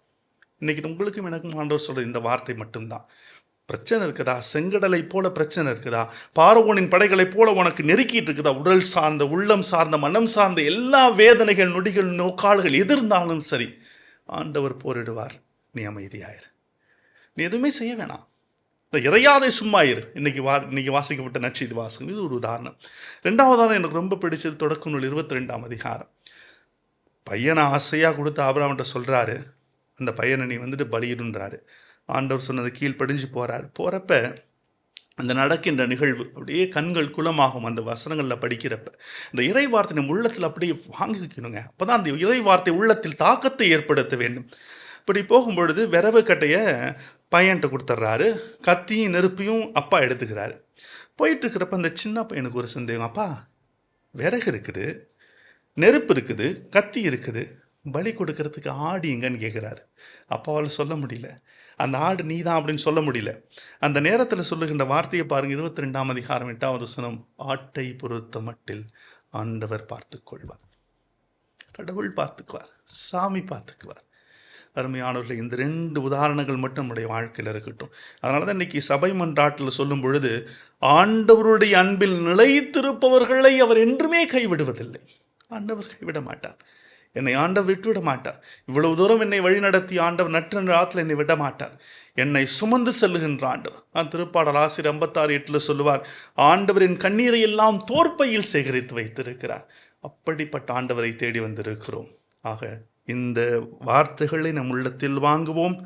இன்னைக்கு உங்களுக்கும் எனக்கும் ஆண்டவர் சொல்ற இந்த வார்த்தை மட்டும்தான். பிரச்சனை இருக்குதா? செங்கடலை போல பிரச்சனை இருக்குதா? பார்வோனின் படைகளை போல உனக்கு நெருக்கிட்டு இருக்குதா? உடல் சார்ந்த, உள்ளம் சார்ந்த, மனம் சார்ந்த எல்லா வேதனைகள், நொடிகள், நோக்கால்கள் எதிர்ந்தாலும் சரி, ஆண்டவர் போரிடுவார், நீ அமைதியாயிரு, நீ எதுவுமே செய்ய வேணாம், இந்த இறையாதை சும்மா இரு. இன்னைக்கு வாசிக்கப்பட்ட நற்செய்தி வாசகம் இது ஒரு உதாரணம். 2வதான எனக்கு ரொம்ப பிடிச்சது தொடக்க நூல் 22ஆம் அதிகாரம். பையனை ஆசையாக கொடுத்து ஆபிரகாம்கிட்ட சொல்கிறாரு, அந்த பையனை நீ வந்துட்டு பலியிடுன்றாரு. ஆண்டவர் சொன்னது கீழ்ப்படிஞ்சு போகிறப்ப அந்த நடக்கின்ற நிகழ்வு அப்படியே கண்கள் குளமாகும். அந்த வசனங்களில் படிக்கிறப்ப இந்த இறை வார்த்தை நம்ம உள்ளத்தில் அப்படியே வாங்கி வைக்கணுங்க. அப்போ தான் அந்த இறை வார்த்தை உள்ளத்தில் தாக்கத்தை ஏற்படுத்த வேண்டும். இப்படி போகும்பொழுது விரவு கட்டையை பையன்கிட்ட கொடுத்துட்றாரு, கத்தியும் நெருப்பையும் அப்பா எடுத்துக்கிறாரு. போயிட்டுருக்கிறப்ப அந்த சின்ன பையனுக்கு ஒரு சந்தேகம், அப்பா விறகு இருக்குது, நெருப்பு இருக்குது, கத்தி இருக்குது, பலி கொடுக்கறதுக்கு ஆடு எங்கன்னு கேட்குறாரு. அப்பாவால் சொல்ல முடியல, அந்த ஆடு நீ தான் அப்படின்னு சொல்ல முடியல. அந்த நேரத்தில் சொல்லுகின்ற வார்த்தையை பாருங்க, 22ஆம் அதிகாரம் 8வது வசனம், ஆட்டை பொறுத்த மட்டில் ஆண்டவர் பார்த்துக்கொள்வார். கடவுள் பார்த்துக்குவார், சாமி பார்த்துக்குவார். அருமையானவர்களை, இந்த 2 உதாரணங்கள் மட்டும் நம்முடைய வாழ்க்கையில் இருக்கட்டும். அதனால தான் இன்னைக்கு சபை மன்றாட்டில் சொல்லும் பொழுது, ஆண்டவருடைய அன்பில் நிலைத்திருப்பவர்களை அவர் என்றுமே கைவிடுவதில்லை. ஆண்டவர் கைவிட மாட்டார், என்னை ஆண்டவர் விட்டுவிட மாட்டார். இவ்வளவு தூரம் என்னை வழிநடத்தி ஆண்டவர் நற்ற ஆற்றில் என்னை விட மாட்டார், என்னை சுமந்து செல்லுகின்ற ஆண்டவர். திருப்பாடல் ஆசிரியர் 56:8 சொல்லுவார், ஆண்டவரின் கண்ணீரை எல்லாம் தோற்பையில் சேகரித்து வைத்திருக்கிறார். அப்படிப்பட்ட ஆண்டவரை தேடி வந்திருக்கிறோம். ஆக இந்த வார்த்தைகளை நம் உள்ளத்தில் வாங்குவோம்.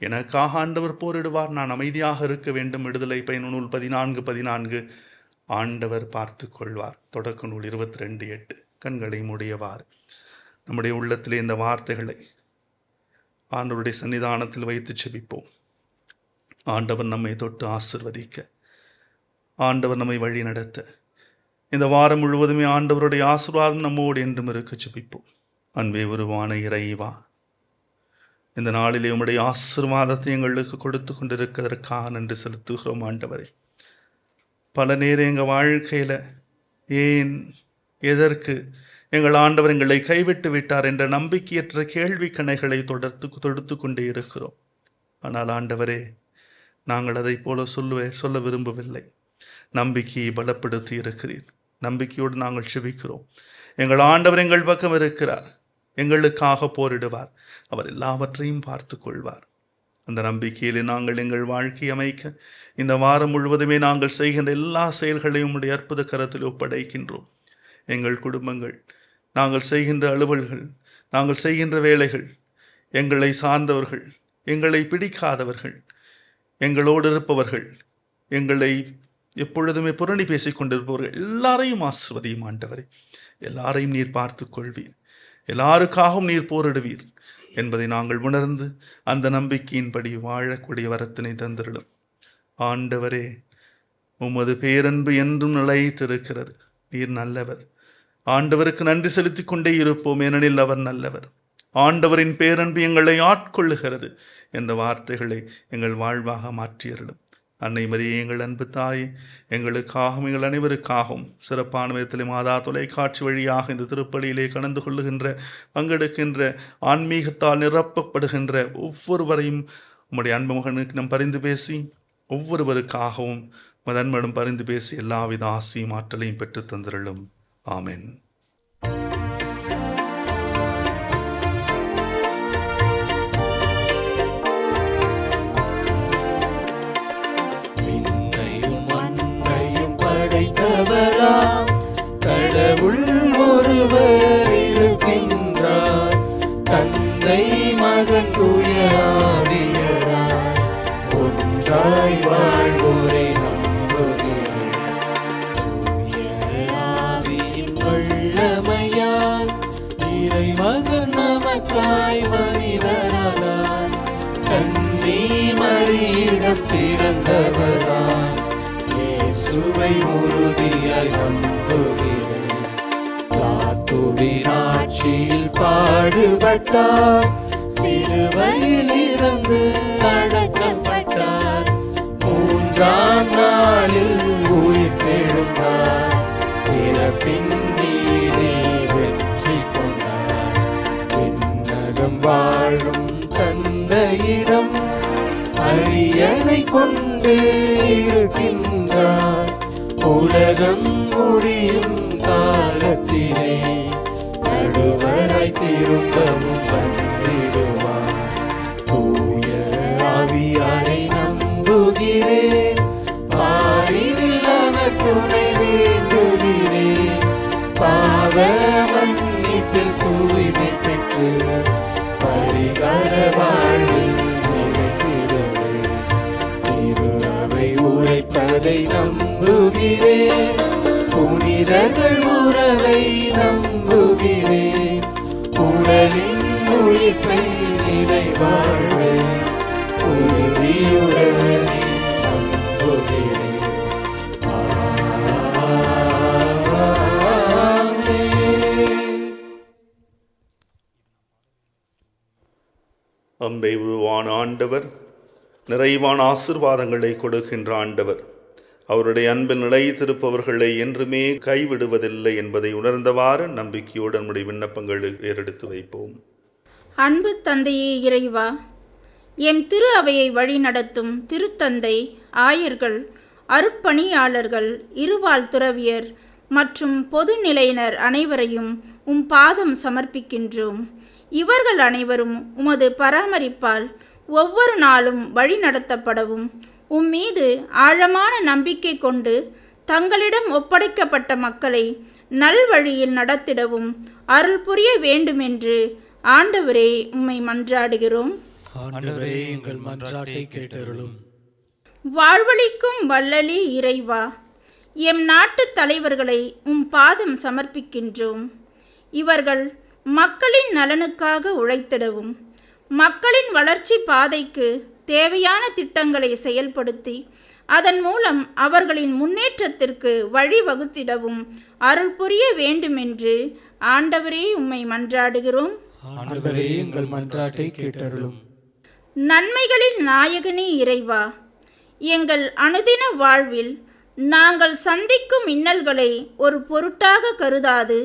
எனக்காக ஆண்டவர் போரிடுவார், நான் அமைதியாக இருக்க வேண்டும். விடுதலை பயணநூல் 14:14 ஆண்டவர் பார்த்து கொள்வார். தொடக்க நூல் 22:8 கண்களை மூடியவாறு நம்முடைய உள்ளத்திலே இந்த வார்த்தைகளை ஆண்டவருடைய சன்னிதானத்தில் வைத்து செபிப்போம். ஆண்டவர் நம்மை தொட்டு ஆசிர்வதிக்க, ஆண்டவர் நம்மை வழி நடத்த, இந்த வாரம் முழுவதுமே ஆண்டவருடைய ஆசீர்வாதம் நம்மோடு என்றும் இருக்க செபிப்போம். அன்பே உருவான இறைவா, இந்த நாளிலே உம்முடைய ஆசீர்வாதத்தை எங்களுக்கு கொடுத்து கொண்டிருக்கிறதற்காக நன்றி செலுத்துகிறோம். ஆண்டவரே, பல நேரம் எங்கள் வாழ்க்கையில் ஏன், எதற்கு எங்கள் ஆண்டவர் எங்களை கைவிட்டு விட்டார் என்ற நம்பிக்கையற்ற கேள்வி கணைகளை தொடுத்து கொண்டே இருக்கிறோம். ஆனால் ஆண்டவரே, நாங்கள் அதை போல சொல்ல விரும்பவில்லை. நம்பிக்கையை பலப்படுத்தி இருக்கிறீர். நம்பிக்கையோடு நாங்கள் செபிக்கிறோம். எங்கள் ஆண்டவர் எங்கள் பக்கம் இருக்கிறார், எங்களுக்காக போரிடுவார், அவர் எல்லாவற்றையும் பார்த்து கொள்வார். அந்த நம்பிக்கையிலே நாங்கள் எங்கள் வாழ்க்கை அமைக்க இந்த வாரம் முழுவதுமே நாங்கள் செய்கின்ற எல்லா செயல்களையும் உடைய அற்புத கரத்தில் ஒப்படைக்கின்றோம். எங்கள் குடும்பங்கள், நாங்கள் செய்கின்ற அலுவல்கள், நாங்கள் செய்கின்ற வேலைகள், எங்களை சார்ந்தவர்கள், எங்களை பிடிக்காதவர்கள், எங்களோடு இருப்பவர்கள், எங்களை எப்பொழுதுமே புரணி பேசிக் கொண்டிருப்பவர்கள் எல்லாரையும் ஆசிர்வதியும் ஆண்டவரே. எல்லாரையும் நீர் பார்த்து கொள்வீர், எல்லாருக்காகவும் நீர் போரிடுவீர் என்பதை நாங்கள் உணர்ந்து அந்த நம்பிக்கையின்படி வாழக்கூடிய வரத்தினை தந்திருளும். ஆண்டவரே, உமது பேரன்பு என்றும் நிலைத்திருக்கிறது. நீர் நல்லவர். ஆண்டவருக்கு நன்றி செலுத்திக் கொண்டே இருப்போம், ஏனெனில் அவர் நல்லவர். ஆண்டவரின் பேரன்பு எங்களை ஆட்கொள்ளுகிறது என்ற வார்த்தைகளை எங்கள் வாழ்வாக மாற்றியருளும். அன்னை மரியே, எங்கள் அன்பு தாயே, எங்களுக்காகவும் எங்கள் அனைவருக்காகவும் சிறப்பான விதத்தில் மாதா தொலைக்காட்சி வழியாக இந்த திருப்பலியிலே கலந்து கொள்ளுகின்ற, பங்கெடுக்கின்ற, ஆன்மீகத்தால் நிரப்பப்படுகின்ற ஒவ்வொருவரையும் உம்முடைய அன்பு மகனுக்கு நம் பரிந்து பேசி, ஒவ்வொருவருக்காகவும் மதன்மடும் பரிந்து பேசி எல்லாவித ஆசையும் ஆற்றலையும் பெற்று தந்திரலும். ஆமென். படைத்தவராம் கடவுள் ஒருவர் இருக்கின்றார், தந்தை மகன் தூய ஆவியராய் ஒன்றாய் வாழ்வோரை நம்புகிறேன். தூய ஆவியின் வல்லமையால் இறைமகன் நமக்காய் மனிதரானார், கன்னி மரியிடம் பிறந்தவராய் இயேசுவை உறுதியாய் நம்புகிறேன். தாத்துவின் ஆட்சியில் பாடுபட்டார், சிலுவையில் இருந்து அடக்கப்பட்டார், மூன்றாம் நாளில் உயிர்த்தெழுந்தார், இறப்பின் மீதே வெற்றி கொண்டார். விண்ணகம் வாழும் தந்தையிடம் அரியணை கொண்டு இருக்கின்றார், உலகம் முடியும் காலத்திலே நடுவராய் திரும்பவும் வந்திடுவார். தூய ஆவியாரை நம்புகிறேன், பாரினில் அவர் துணை வேண்டுகிறேன், பாவ மன்னிப்பில் தூய்மை பெற்று பரிகார வாழ்வில் உரைப்பதை நம்புகிறேன், புனிதர்கள் உறவை நம்புகிறேன், உடலின் உயிர்ப்பை நிறைவாழ்வை உறுதியுடனே நம்புகிறேன். அன்பை உருவான ஆண்டவர், நிறைவான ஆசீர்வாதங்களை கொடுக்கின்ற ஆண்டவர், அவருடைய அன்பில் நிலைத்திருப்பவர்களை என்றுமே கைவிடுவதில்லை என்பதை உணர்ந்தவாறு நம்பிக்கையோடு நம்முடைய விண்ணப்பங்களை ஏறெடுத்து வைப்போம். அன்பு தந்தையே இறைவா, எம் திரு அவையை வழிநடத்தும் திருத்தந்தை, ஆயர்கள், அருட்பணியாளர்கள், இருபால் துறவியர் மற்றும் பொதுநிலையினர் அனைவரையும் உம் பாதம் சமர்ப்பிக்கின்றோம். இவர்கள் அனைவரும் உமது பராமரிப்பால் ஒவ்வொரு நாளும் வழி நடத்தப்படவும், உம்மீது ஆழமான நம்பிக்கை கொண்டு தங்களிடம் ஒப்படைக்கப்பட்ட மக்களை நல்வழியில் நடத்திடவும் அருள் புரிய வேண்டுமென்று ஆண்டவரே உம்மை மன்றாடுகிறோம். ஆண்டவரே, எங்கள் மன்றாட்டை கேட்டருளும். வாழ்வளிக்கும் வல்லலே இறைவா, எம் நாட்டு தலைவர்களை உம் பாதம் சமர்ப்பிக்கின்றோம். இவர்கள் மக்களின் நலனுக்காக உழைத்திடவும், மக்களின் வளர்ச்சி பாதைக்கு தேவையான திட்டங்களை செயல்படுத்தி அதன் மூலம் அவர்களின் முன்னேற்றத்திற்கு வழிவகுத்திடவும் அருள் புரிய வேண்டுமென்று ஆண்டவரே உம்மை மன்றாடுகிறோம். ஆண்டவரே, எங்கள் மன்றாட்டை கேட்டருளும். நன்மைகளின் நாயகனே இறைவா, எங்கள் அனுதின வாழ்வில் நாங்கள் சந்திக்கும் இன்னல்களை ஒரு பொருட்டாக கருதாது,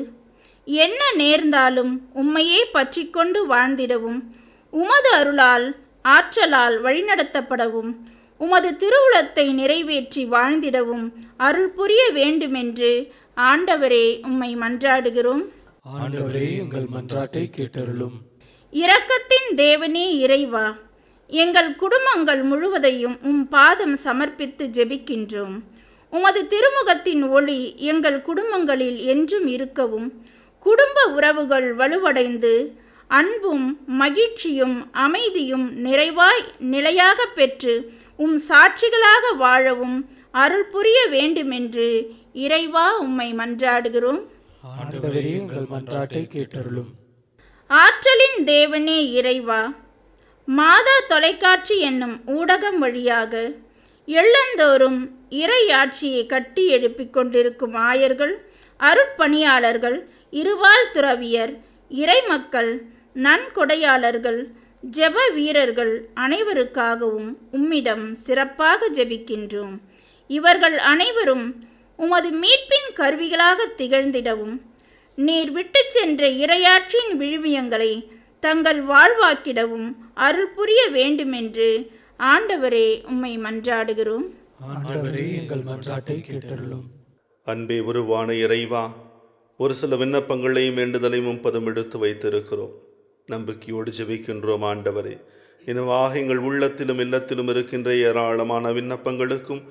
என்ன நேர்ந்தாலும் உம்மையே பற்றிக்கொண்டு வாழ்ந்திடவும், உமது அருளால் ஆற்றலால் வழிநடத்தப்படவும், உமது திருவுளத்தை நிறைவேற்றி வாழ்ந்திடவும் அருள் புரிய வேண்டுமென்று ஆண்டவரே உம்மை மன்றாடுகிறோம். ஆண்டவரே, எங்கள் மன்றாட்டை கேட்டருளும். இரக்கத்தின் தேவனே இறைவா, எங்கள் குடும்பங்கள் முழுவதையும் உம் பாதம் சமர்ப்பித்து ஜெபிக்கின்றோம். உமது திருமுகத்தின் ஒளி எங்கள் குடும்பங்களில் என்றும் இருக்கவும், குடும்ப உறவுகள் வலுவடைந்து அன்பும் மகிழ்ச்சியும் அமைதியும் நிறைவாய் நிலையாக பெற்று உம் சாட்சிகளாக வாழவும் அருள் புரிய வேண்டுமென்று இறைவா உம்மை மன்றாடுகிறோம். ஆண்டவரே, எங்கள் மன்றாட்டை கேட்டருளும். ஆற்றலின் தேவனே இறைவா, மாதா தொலைக்காட்சி என்னும் ஊடகம் வழியாக எள்ளந்தோறும் இறை ஆட்சியை கட்டி எழுப்பிக் கொண்டிருக்கும் ஆயர்கள், அருட்பணியாளர்கள், இருவாழ் துறவியர், இறைமக்கள், நன்கொடையாளர்கள், ஜெப வீரர்கள் அனைவருக்காகவும் உம்மிடம் சிறப்பாக ஜெபிக்கின்றோம். இவர்கள் அனைவரும் உமது மீட்பின் கருவிகளாக திகழ்ந்திடவும், நீர் விட்டு சென்ற இறையாற்றின் விழுமியங்களை தங்கள் வாழ்வாக்கிடவும் அருள் புரிய வேண்டுமென்று ஆண்டவரே உம்மை மன்றாடுகிறோம். ஆண்டவரே, எங்கள் மன்றாட்டை கேட்டருளும். அன்பே உருவான இறைவா, ஒரு சில விண்ணப்பங்களையும் வேண்டுதலையும் பதம் எடுத்து வைத்திருக்கிறோம். நம்பிக்கையோடு ஜெபிக்கின்றோம். ஆண்டவரே, இனவாக எங்கள் உள்ளத்திலும் இல்லத்திலும் இருக்கின்ற ஏராளமான விண்ணப்பங்களுக்கும்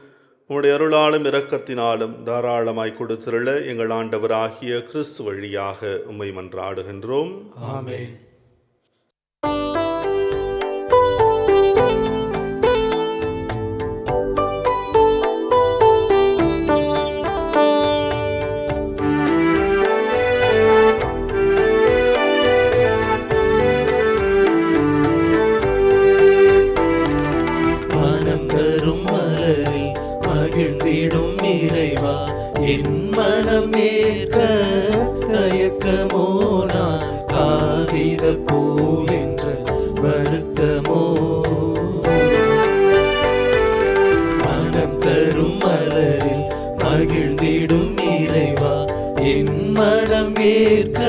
உம்முடைய அருளாலும் இரக்கத்தினாலும் தாராளமாய் கொடுத்திருள எங்கள் ஆண்டவராகிய கிறிஸ்து வழியாக உம்மை மன்றாடுகின்றோம். ஆமென். மகிழ்ந்திடும் இறைவா, என் மனமேற்க தயக்கமோ, நான் காகித பூ என்ற வருத்தமோ. மனம் தரும் மலரில் மகிழ்ந்திடும் இறைவா, என் மனம் ஏற்க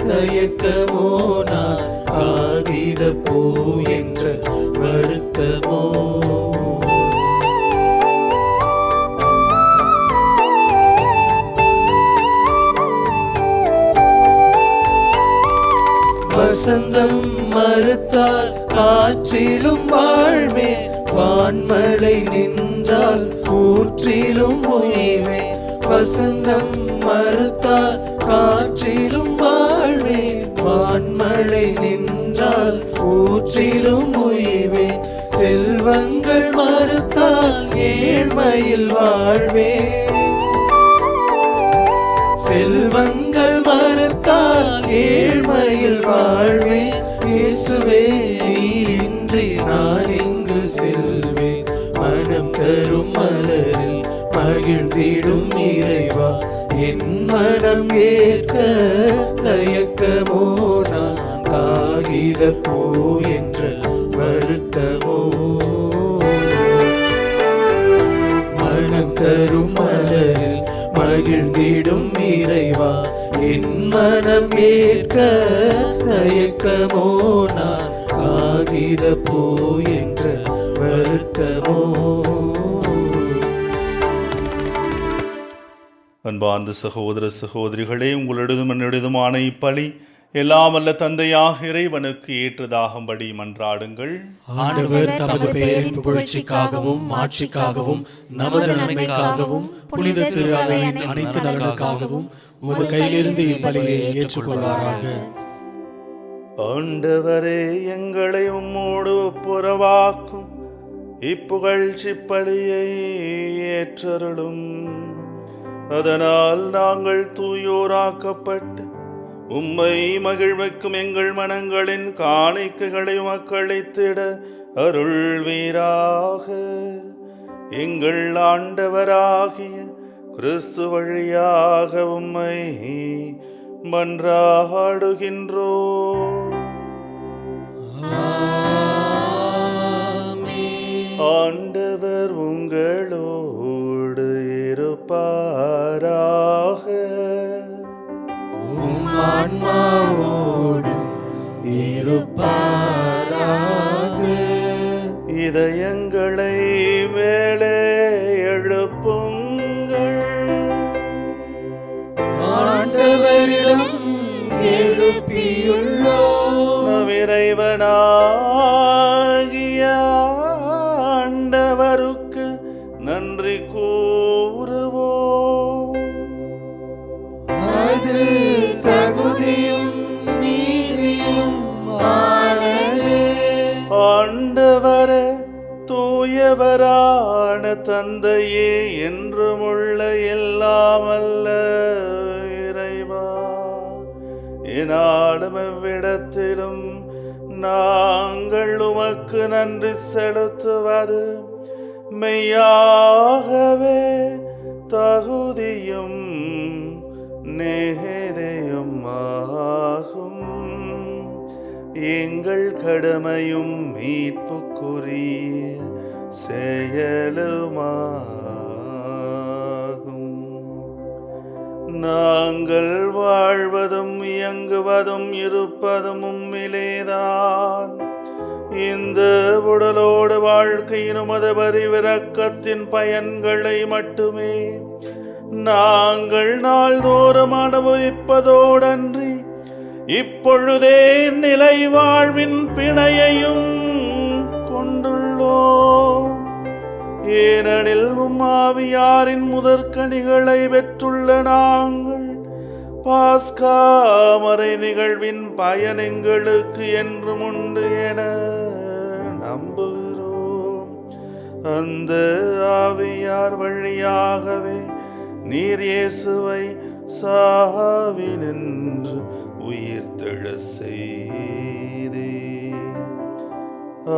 தயக்கமோ, நான் காகித பூ என்ற வருத்தமோ. வசந்தம் மறுத்தால் காற்றிலும் வாழ்வே, வான்மழை நின்றால் ஊற்றிலும் ஓய்வே. வசந்தம் மறுத்தால் காற்றிலும் வாழ்வே, வான்மழை நின்றால் ஊற்றிலும் ஓய்வே. செல்வங்கள் மறுத்தால் ஏழ்மையில் வாழ்வே, செல்வங்கள் மறுத்தால் ஏழ்மையில் வாழ்வே. இயேசுவே, நீரின்றி நான் எங்கு செல்வேன்? மனம் தரும் மலரில் மகிழ்ந்திடும் இறைவா, என் மனம் ஏற்க தயக்கமோ, நான் காகித பூ என்ற வருத்தமோ. மனம் தரும் மலரில் மகிழ்ந்திடும் இறைவா, என் மனம் ஏற்க தயக்கமோ, நான் காகித பூ என்ற வருத்தமோ. அன்பார்ந்த சகோதர சகோதரிகளே, உங்களிடதும் என்னிடதுமான இப்பலி எல்லாம் வல்ல தந்தையாக இறைவனுக்கு ஏற்றதாகும்படி மன்றாடுங்கள். ஆண்டவர் தமது பெயரின் புகழ்ச்சிக்காகவும் மாட்சிக்காகவும் நமது நன்மைக்காகவும் புனித திரு அவையின் அனைத்து நலனுக்காகவும் உமது கையிலிருந்து இப்பலியை ஏற்றுக்கொள்வாராக. ஆண்டவரே, எங்களை உம்மோடு ஒப்புரவாக்கும் இப்புகழ்ச்சி பலியை ஏற்றருளும். அதனால் நாங்கள் தூயோராக்கப்பட்டு உம்மை மகிழ்விக்கும் எங்கள் மனங்களின் காணிக்கைகளை மக்களித்திட அருள்வீராக. எங்கள் ஆண்டவராகிய கிறிஸ்து வழியாக உம்மை மன்றாடுகின்றோம். ஆண்டவர் உங்களோடு இருப்பாராக. ஆன்மாவோடும் இருப்பாராக. இதயங்களை எழுப்புங்கள். ஆண்டவரிடம் எழுப்பியுள்ளோம். இறைவனாகிய ஆண்டவருக்கு நன்றி கூறுவோம். அது தகுதியும் நீதியும் ஆனதே. ஆண்டவரே, தூயவரான தந்தையே, என்றுமுள்ள எல்லாம் அல்ல இறைவா, என்னாலும் எவ்விடத்திலும் நாங்கள் உமக்கு நன்றி செலுத்துவது மெய்யாகவே தகுதியும் நேரையும் ஆகும். எங்கள் கடமையும் மீட்புக்குரிய செயலுமாகும். நாங்கள் வாழ்வதும் இயங்குவதும் இருப்பதும் உம்மிலேதான். இந்த உடலோடு வாழ்க்கையின் உமது பரிவிரக்கத்தின் பயன்களை மட்டுமே நாங்கள் நாள்தோறும் அனுபவிப்பதோடன்றி இப்பொழுதே நிலை வாழ்வின் பிணையையும் கொண்டுள்ளோம். ஏனெனில் உம்மாவியாரின் முதற்கனிகளை பெற்றுள்ள நாங்கள் பாஸ்கா மறை நிகழ்வின் பயன் எங்களுக்கு என்றும் உண்டு என நம்புகிறோம். அந்த ஆவியார் வழியாகவே நீர் இயேசுவை சாவினின்று உயிர்த்தெழ செய்தீர்.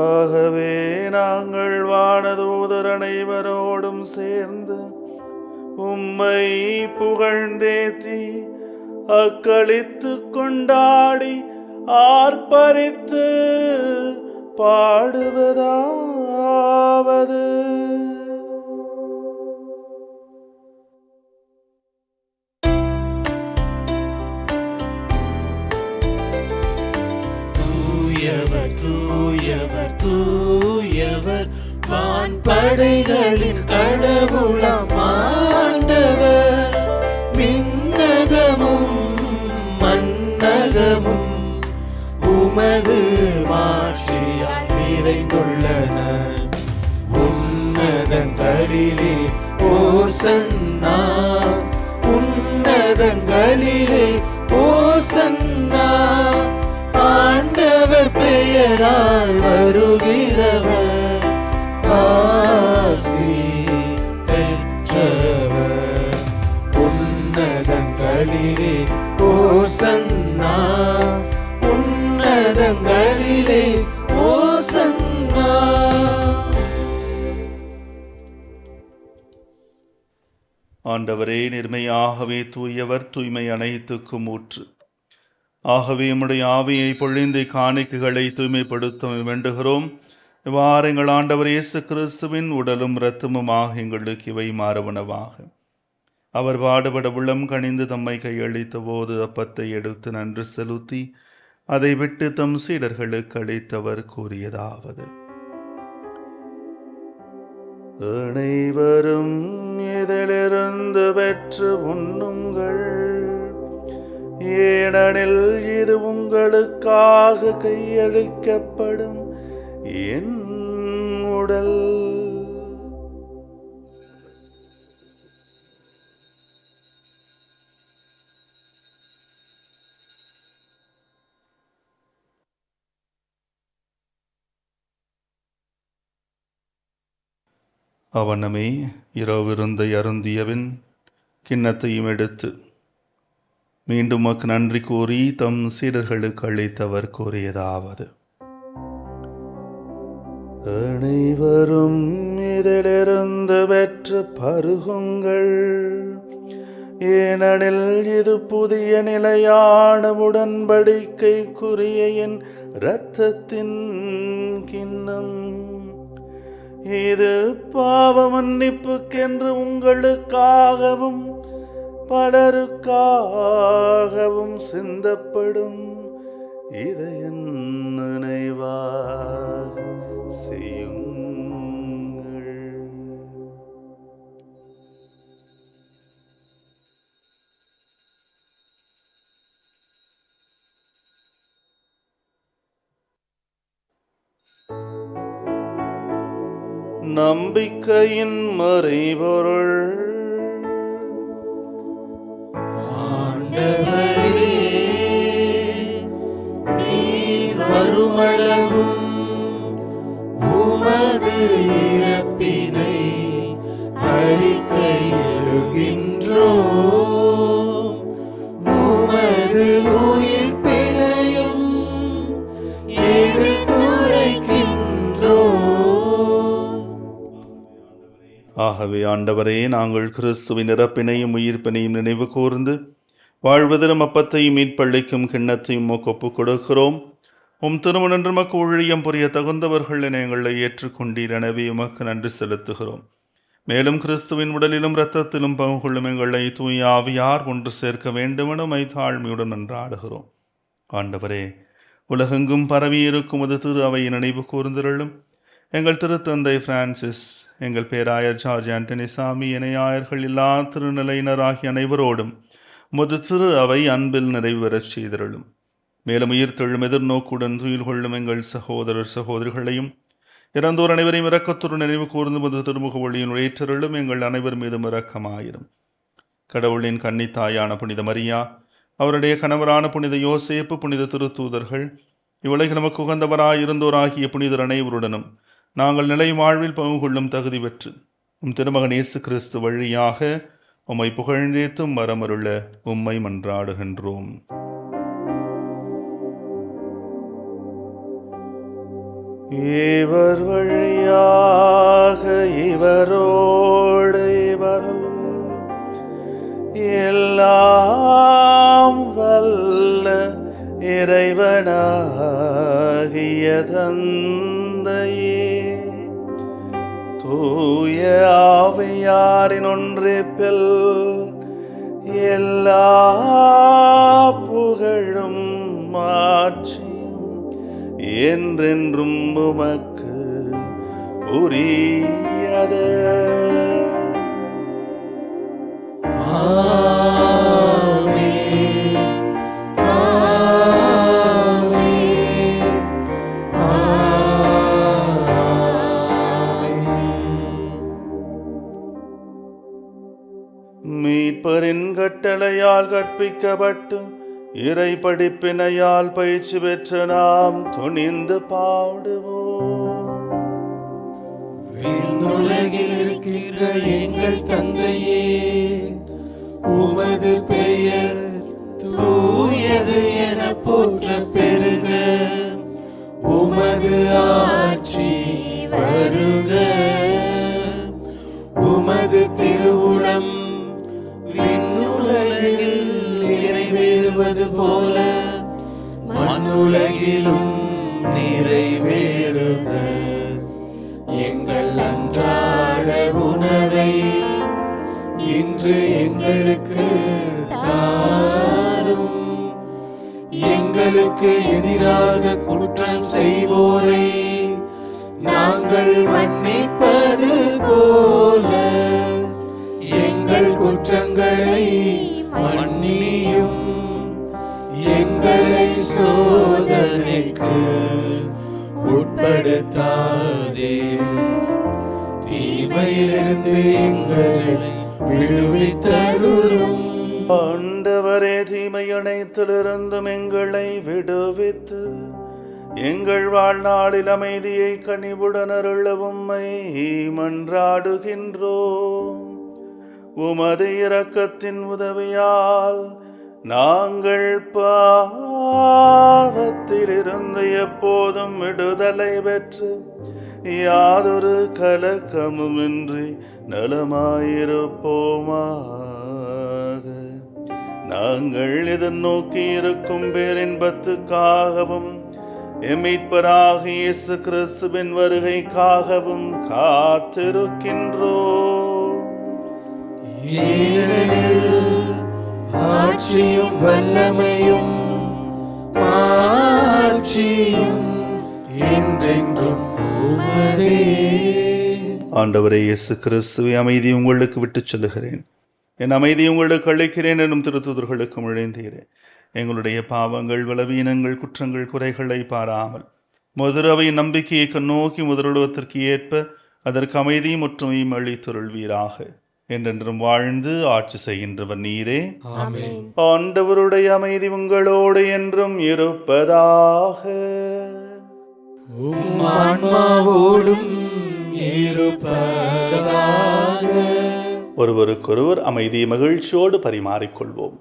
ஆகவே நாங்கள் வானதூதர் அனைவரோடும் சேர்ந்து உம்மை புகழ்ந்தேத்தி அக்களித்து கொண்டாடி ஆர்ப்பரித்து பாடுவதாவது: தூயவர் தூயவர் தூயவர் வான்படைகளின் கடவுளாம் ஆண்டவர். விண்ணகமும் மண்ணகமும் உமது மாட்சியால் நிறைந்துள்ளன. உன்னதங்களிலே ஓசன்னா, உன்னதங்களிலே ஓசன்னா. ஆண்டவர் பெயரால் வருகிறவர் ஆசி பெற்றவர். உன்னதங்களிலே ஓசன்னா, உன்னதங்களிலே ஓசன்னா. ஆண்டவரே, நிர்மையாகவே தூயவர், தூய்மை அனைத்துக்கும் ஊற்று. ஆகவே உம்முடைய ஆவியை பொழிந்து காணிக்கைகளை தூய்மைப்படுத்த வேண்டுகிறோம். இவ்வாறு எங்கள் ஆண்டவர் இயேசு கிறிஸ்துவின் உடலும் இரத்தமுமாக எங்களுக்கு இவை மாறுவனவாக. அவர் பாடுபட உள்ளம் கனிந்து தம்மை கையளித்த போது அப்பத்தை எடுத்து நன்றி செலுத்தி அதை விட்டு தம் சீடர்களுக்கு அளித்தவர் கூறியதாவது: அனைவரும் இதிலிருந்து பெற்று உண்ணுங்கள். ஏனெனில் இது உங்களுக்காக கையளிக்கப்படும் என் உடல். அவனமே இரவிருந்தை அருந்தியவன் கிண்ணத்தையும் எடுத்து மீண்டும் உமக்கு நன்றி கூறி தம் சீடர்களுக்கு அளித்தவர் கூறியதாவது: அனைவரும் இதிலிருந்து பெற்று பருகுங்கள். ஏனெனில் இது புதிய நிலையான உடன்படிக்கைக்குரிய என் இரத்தத்தின் கிண்ணம். இது பாவ மன்னிப்புக்கென்று உங்களுக்காகவும் பலருக்காகவும் சிந்தப்படும். இதை என் நினைவாக செய்யுங்கள். நம்பிக்கையின் மறைபொருள். ஆண்டவரே, நீர் வருமளவும் உமது இறப்பினை அறிக்கையிடுகின்றோம், உமது உயிர்ப்பினையும் எடுத்துரைக்கின்றோம். ஆகவே ஆண்டவரே, நாங்கள் கிறிஸ்துவின் இறப்பினையும் உயிர்ப்பினையும் நினைவு கூர்ந்து வாழ்வதிலும் அப்பத்தையும் மீட்பள்ளிக்கும் கிண்ணத்தையும் ஒப்புக் கொடுக்கிறோம். திருமணம் நமக்கு ஊழியம் புரிய தகுந்தவர்கள் என எங்களை ஏற்றுக்கொண்டீர். எனவே உமக்கு நன்றி செலுத்துகிறோம். மேலும் கிறிஸ்துவின் உடலிலும் இரத்தத்திலும் பங்கு கொள்ளும் எங்களை தூய ஆவியார் ஒன்று சேர்க்க வேண்டுமென தாழ்மையுடன் நன்றாடுகிறோம். ஆண்டவரே, உலகெங்கும் பரவியிருக்கும் அது திரு அவையை நினைவு கூர்ந்திருளும். எங்கள் திருத்தந்தை பிரான்சிஸ், எங்கள் பேராயர் ஜார்ஜ் ஆண்டனி சாமி, இணையாயர்கள் எல்லா திருநிலையினராகிய அனைவரோடும் முது திரு அவை அன்பில் நிறைவு பெறச் செய்திருளும். மேலும் உயிர்த்தெழும் எதிர்நோக்குடன் துயில் கொள்ளும் எங்கள் சகோதரர் சகோதரிகளையும் இறந்தோர் அனைவரையும் இரக்கத்துடன் நினைவு கூர்ந்து முது திருமுக ஒளியின் ஏற்றருளும். எங்கள் அனைவர் மீதும் இரக்கமாயிரும். கடவுளின் கன்னித்தாயான புனித மரியா, அவருடைய கணவரான புனித யோசேப்பு, புனித திருத்தூதர்கள், இவ்வுலகில் நமக்கு உகந்தவராயிருந்தோராகிய புனிதர் அனைவருடனும் நாங்கள் நிலை வாழ்வில் பங்கு கொள்ளும் தகுதி பெற்று திருமகன் இயேசு கிறிஸ்து வழியாக உம்மை புகழ்ந்தேத்தும் வரமருள உம்மை மன்றாடுகின்றோம். இவர் வழியாக இவரோடு இவரும் எல்லாம் வல்ல இறைவனாகிய தந்தையே, தூய ஆவியாரின் ஒன்றிப்பில் எல்லா புகழும் மாற்றியும் என்றென்றும் உமக்கு உரியது. ஆமென், ஆமென், ஆமென். மீட்பரின் கட்டளையால் கற்பிக்கப்பட்டு இறை படிப்பினையால் பயிற்சி பெற்ற நாம் துணிந்து பாடுவோம். விண்ணுலகில் இருக்கின்ற எங்கள் தந்தையே, உமது பெயர் தூயது என போற்ற பெருக, உமது ஆட்சி வருக, உமது திருவுளம் விண்ணுலகில் நிறைவேறுவது போல மண்ணுலகிலும் நிறைவேறுக. எங்கள் அன்றாட உணவை இன்று எங்களுக்கு தாரும். எங்களுக்கு எதிராக குற்றம் செய்வோரை நாங்கள் மன்னிப்பது போல எங்கள் குற்றங்களை மன்னியும். எங்களை சோதனைக்கு உட்படுத்தாதேயும், தீமையிலிருந்து எங்களை விடுவித்தருளும். ஆண்டவரே, தீமை அனைத்திலிருந்தும் எங்களை விடுவித்து எங்கள் வாழ்நாளில் அமைதியை கனிவுடன் அருள உம்மை மன்றாடுகின்றோம். உமது இரக்கத்தின் உதவியால் நாங்கள் பாவத்திலிருந்து எப்போதும் விடுதலை பெற்று யாதொரு கலக்கமுமின்றி நலமாயிருப்போமாக. நாங்கள் எதிர்நோக்கி இருக்கும் பேரின்பத்துக்காகவும் மீட்பராக இயேசு கிறிஸ்துவின் வருகைக்காகவும் காத்திருக்கின்றோம். ஆட்சியும் வல்லமையும் மாட்சியும் என்றென்றும் உமதே. ஆண்டவரே இயேசு கிறிஸ்துவை, அமைதி உங்களுக்கு விட்டுச் சொல்லுகிறேன், என் அமைதி உங்களுக்கு அளிக்கிறேன் எனும் திருத்தூதர்களுக்கு முழைந்தீரே. எங்களுடைய பாவங்கள், பலவீனங்கள், குற்றங்கள், குறைகளை பாராமல் முதலவை நம்பிக்கையை நோக்கி முதலுலகத்திற்கு ஏற்ப அதற்கு அமைதி மற்றும் அளித்தருள்வீராக. என்றென்றும் வாழ்ந்து ஆட்சி செய்கின்றவர் நீரே. ஆமென். ஆண்டவருடைய அமைதி உங்களோடு என்றும் இருப்பதாக. உம் ஆன்மாவோடும் இருப்பதாக. ஒருவருக்கொருவர் அமைதியை மகிழ்ச்சியோடு பரிமாறிக்கொள்வோம்.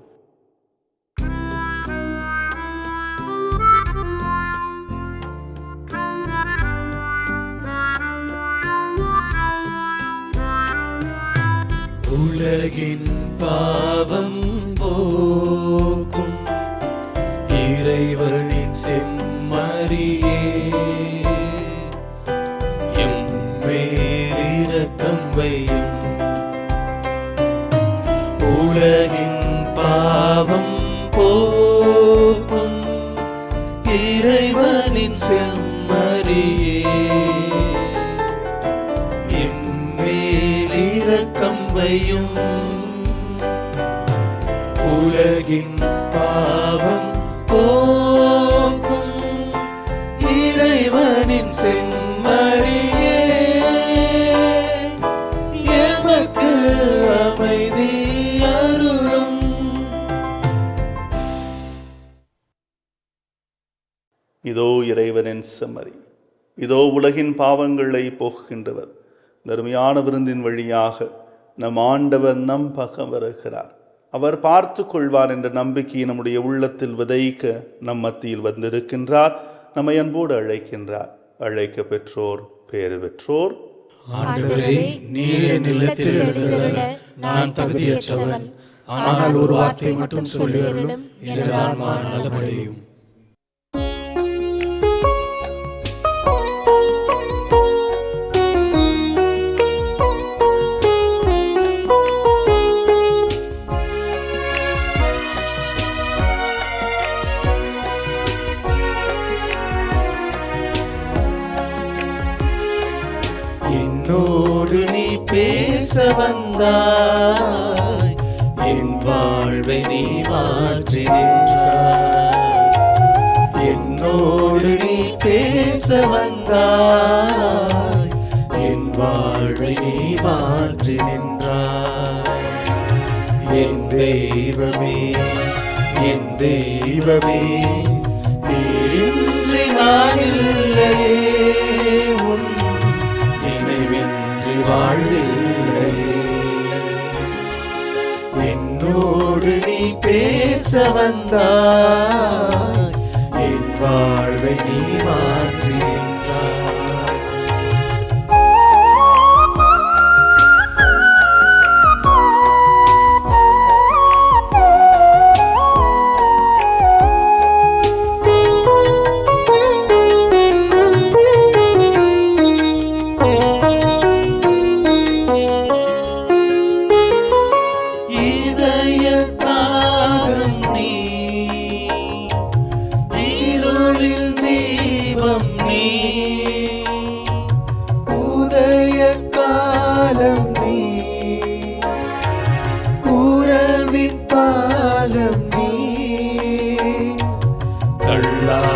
உலகின் பாவம் போக்கும் இறைவனின் செம்மறியே, எம்மேல் இரக்கம் வையும். உலகின் பாவம் போக்கும் இறைவனின் செம்மறியே, எம்மேல் இரக்கம் வையும். உலகின் பாவம் போக்கும் இறைவனின் செம்மறியே, எமக்கு அமைதி அருளும். இதோ இறைவனின் செம்மறி, இதோ உலகின் பாவங்களை போக்குகின்றவர். தர்மையான விருந்தின் வழியாக நம் ஆண்டவர் நம் பக்கம் வருகிறார். அவர் பார்த்து கொள்வார் என்ற நம்பிக்கையை நம்முடைய உள்ளத்தில் விதைக்க நம் மத்தியில் வந்திருக்கின்றார். நம்மை அன்போடு அழைக்கின்றார். அழைக்க பெற்றோர் பேறு பெற்றோர். ஆண்டவரே, நீர் என் இல்லத்தில் எழுந்தருள நான் தகுதியற்றவன். ஆனால் ஒரு வார்த்தை மட்டும் சொல்லி அருளும், எனது ஆன்மா நலமடையும். என்னோடு நீ பேச வந்தாய், என் வாழ்வை நீ மாற்றி நின்றாய். என்னோடு நீ பேச வந்தாய், என் வாழ்வை நீ மாற்றி நின்றாய். என் தெய்வமே, என் தெய்வமே, நீரின்றி நான் இல்லையே, உன் நினைவின்றி வாழ்வில்லையே. என்னோடு நீ பேச வந்தாய், என் வாழ்வை நீ மாற்றி நின்றாய்.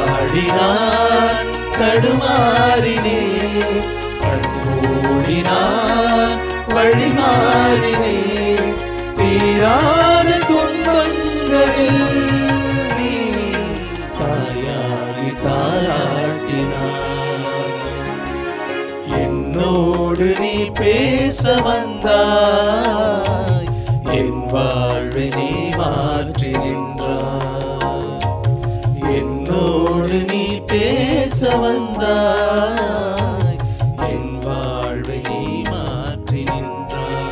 தள்ளாடினான், தடுமாறினேன், கண்மூடினான், வழிமாறினேன். தீராத துன்பங்களில் நீ தாயாகி தாராட்டினான். என்னோடு நீ பேச வந்தாய், என் வாழ்வை நீ மாற்றி நின்றாய். என்னோடு நீ பேச வந்தாய், என் வாழ்வை நீ மாற்றி நின்றாய்.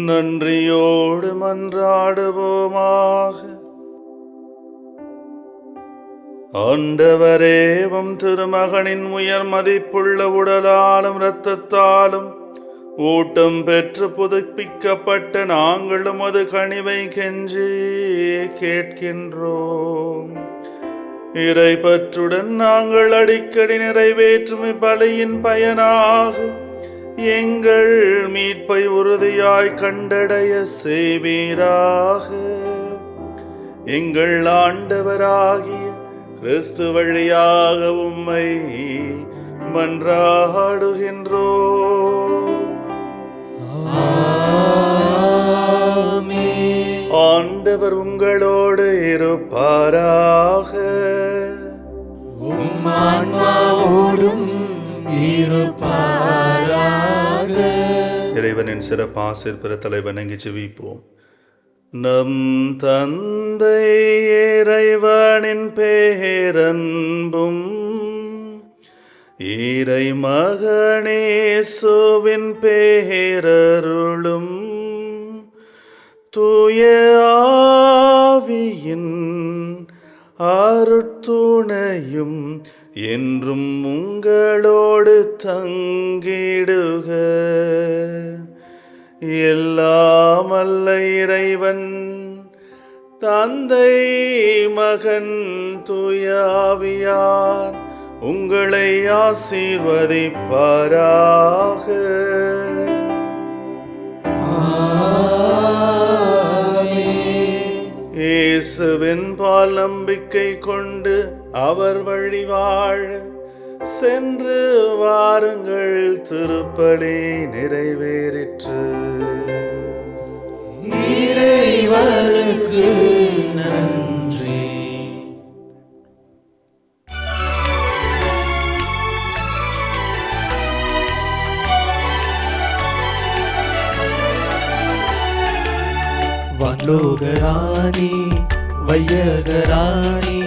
நன்றியோடு மன்றாடுவோமாக. ஆண்டவரே, உம் திருமகனின் உயர் மதிப்புள்ள உடலாலும் இரத்தத்தாலும் ஊட்டம் பெற்று புதுப்பிக்கப்பட்ட நாங்களும் அது கனிவை கெஞ்சி கேட்கின்றோம். இறை பற்றுடன் நாங்கள் அடிக்கடி நிறைவேற்றும் இப்பலியின் பயனாக எங்கள் மீட்பை உறுதியாய் கண்டடைய செய்வீராக. எங்கள் ஆண்டவராகிய கிறிஸ்து வழியாக உம்மை மன்றாடுகின்றோம். ஆண்டவர் உங்களோடு இருப்பாராக. உம் ஆன்மாவோடும் இருப்பாராக. இறைவனின் சிறப்பாசிர் பிற தலைவணங்கி ஜெபிப்போம். நம் தந்தை இறைவனின் பேரன்பும் இறை மகனேசுவின் பேரருளும் தூய ஆவியின் அருட்துணையும் என்றும் உங்களோடு தங்கிடுக. எல்லாம் அல்ல இறைவன் தந்தை மகன் தூய ஆவியார் உங்களை ஆசீர்வதிப்பாராக. இயேசுவின் பால் நம்பிக்கை கொண்டு அவர் வழி வாழ சென்று வாருங்கள். திருப்பலி நிறைவேறிற்று. இறைவனுக்கு நன்றி. வன்லோகராணி வையகராணி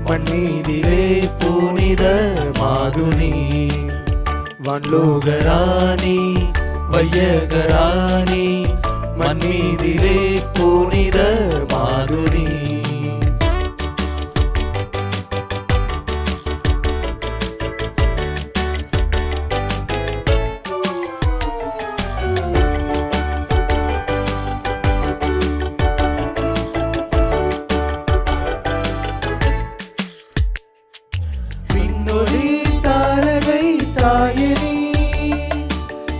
மண்ணீதிலே புனித மாதுனி. வன்லோகராணி வையகராணி மண்ணீதிலே புனித மாதுனி.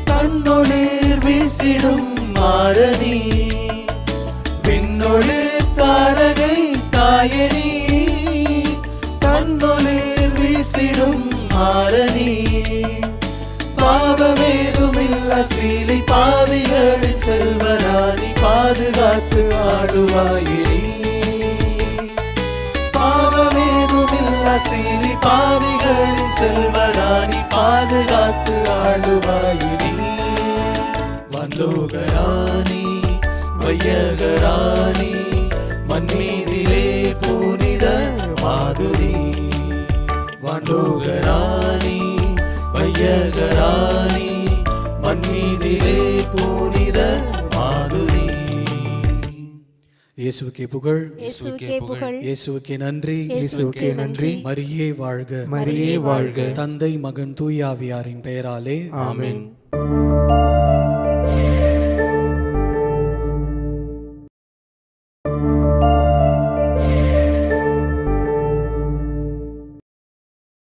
தன்னொளிர் வீசிடும் மாரணி. விண்ணொளிர் தாரகை தாயனி தன்னொளிர் வீசிடும் மாரணி. பாவமேதுமில்ல ஸ்ரீலை பாவிகளின் செல்வராணி பாதுகாத்து ஆடுவாயினி. பாவமேதுமில்ல ஸ்ரீலை பாவிகளின் செல்வராணி பாதுகாத்து ஆடுவாயினி. வன்லோகராணி வையகராணி மண்ணீதிலே புனித மாதுனி. வன்லோகராணி வையகராணி மண்ணீதிலே புனித மாதுனி. இயேசுவுக்கே புகழ், இயேசுவுக்கே புகழ், இயேசுவுக்கே நன்றி, இயேசுவுக்கே நன்றி. மரியே வாழ்க, மரியே வாழ்க. தந்தை மகன் தூய ஆவியாரின் பெயராலே ஆமென்.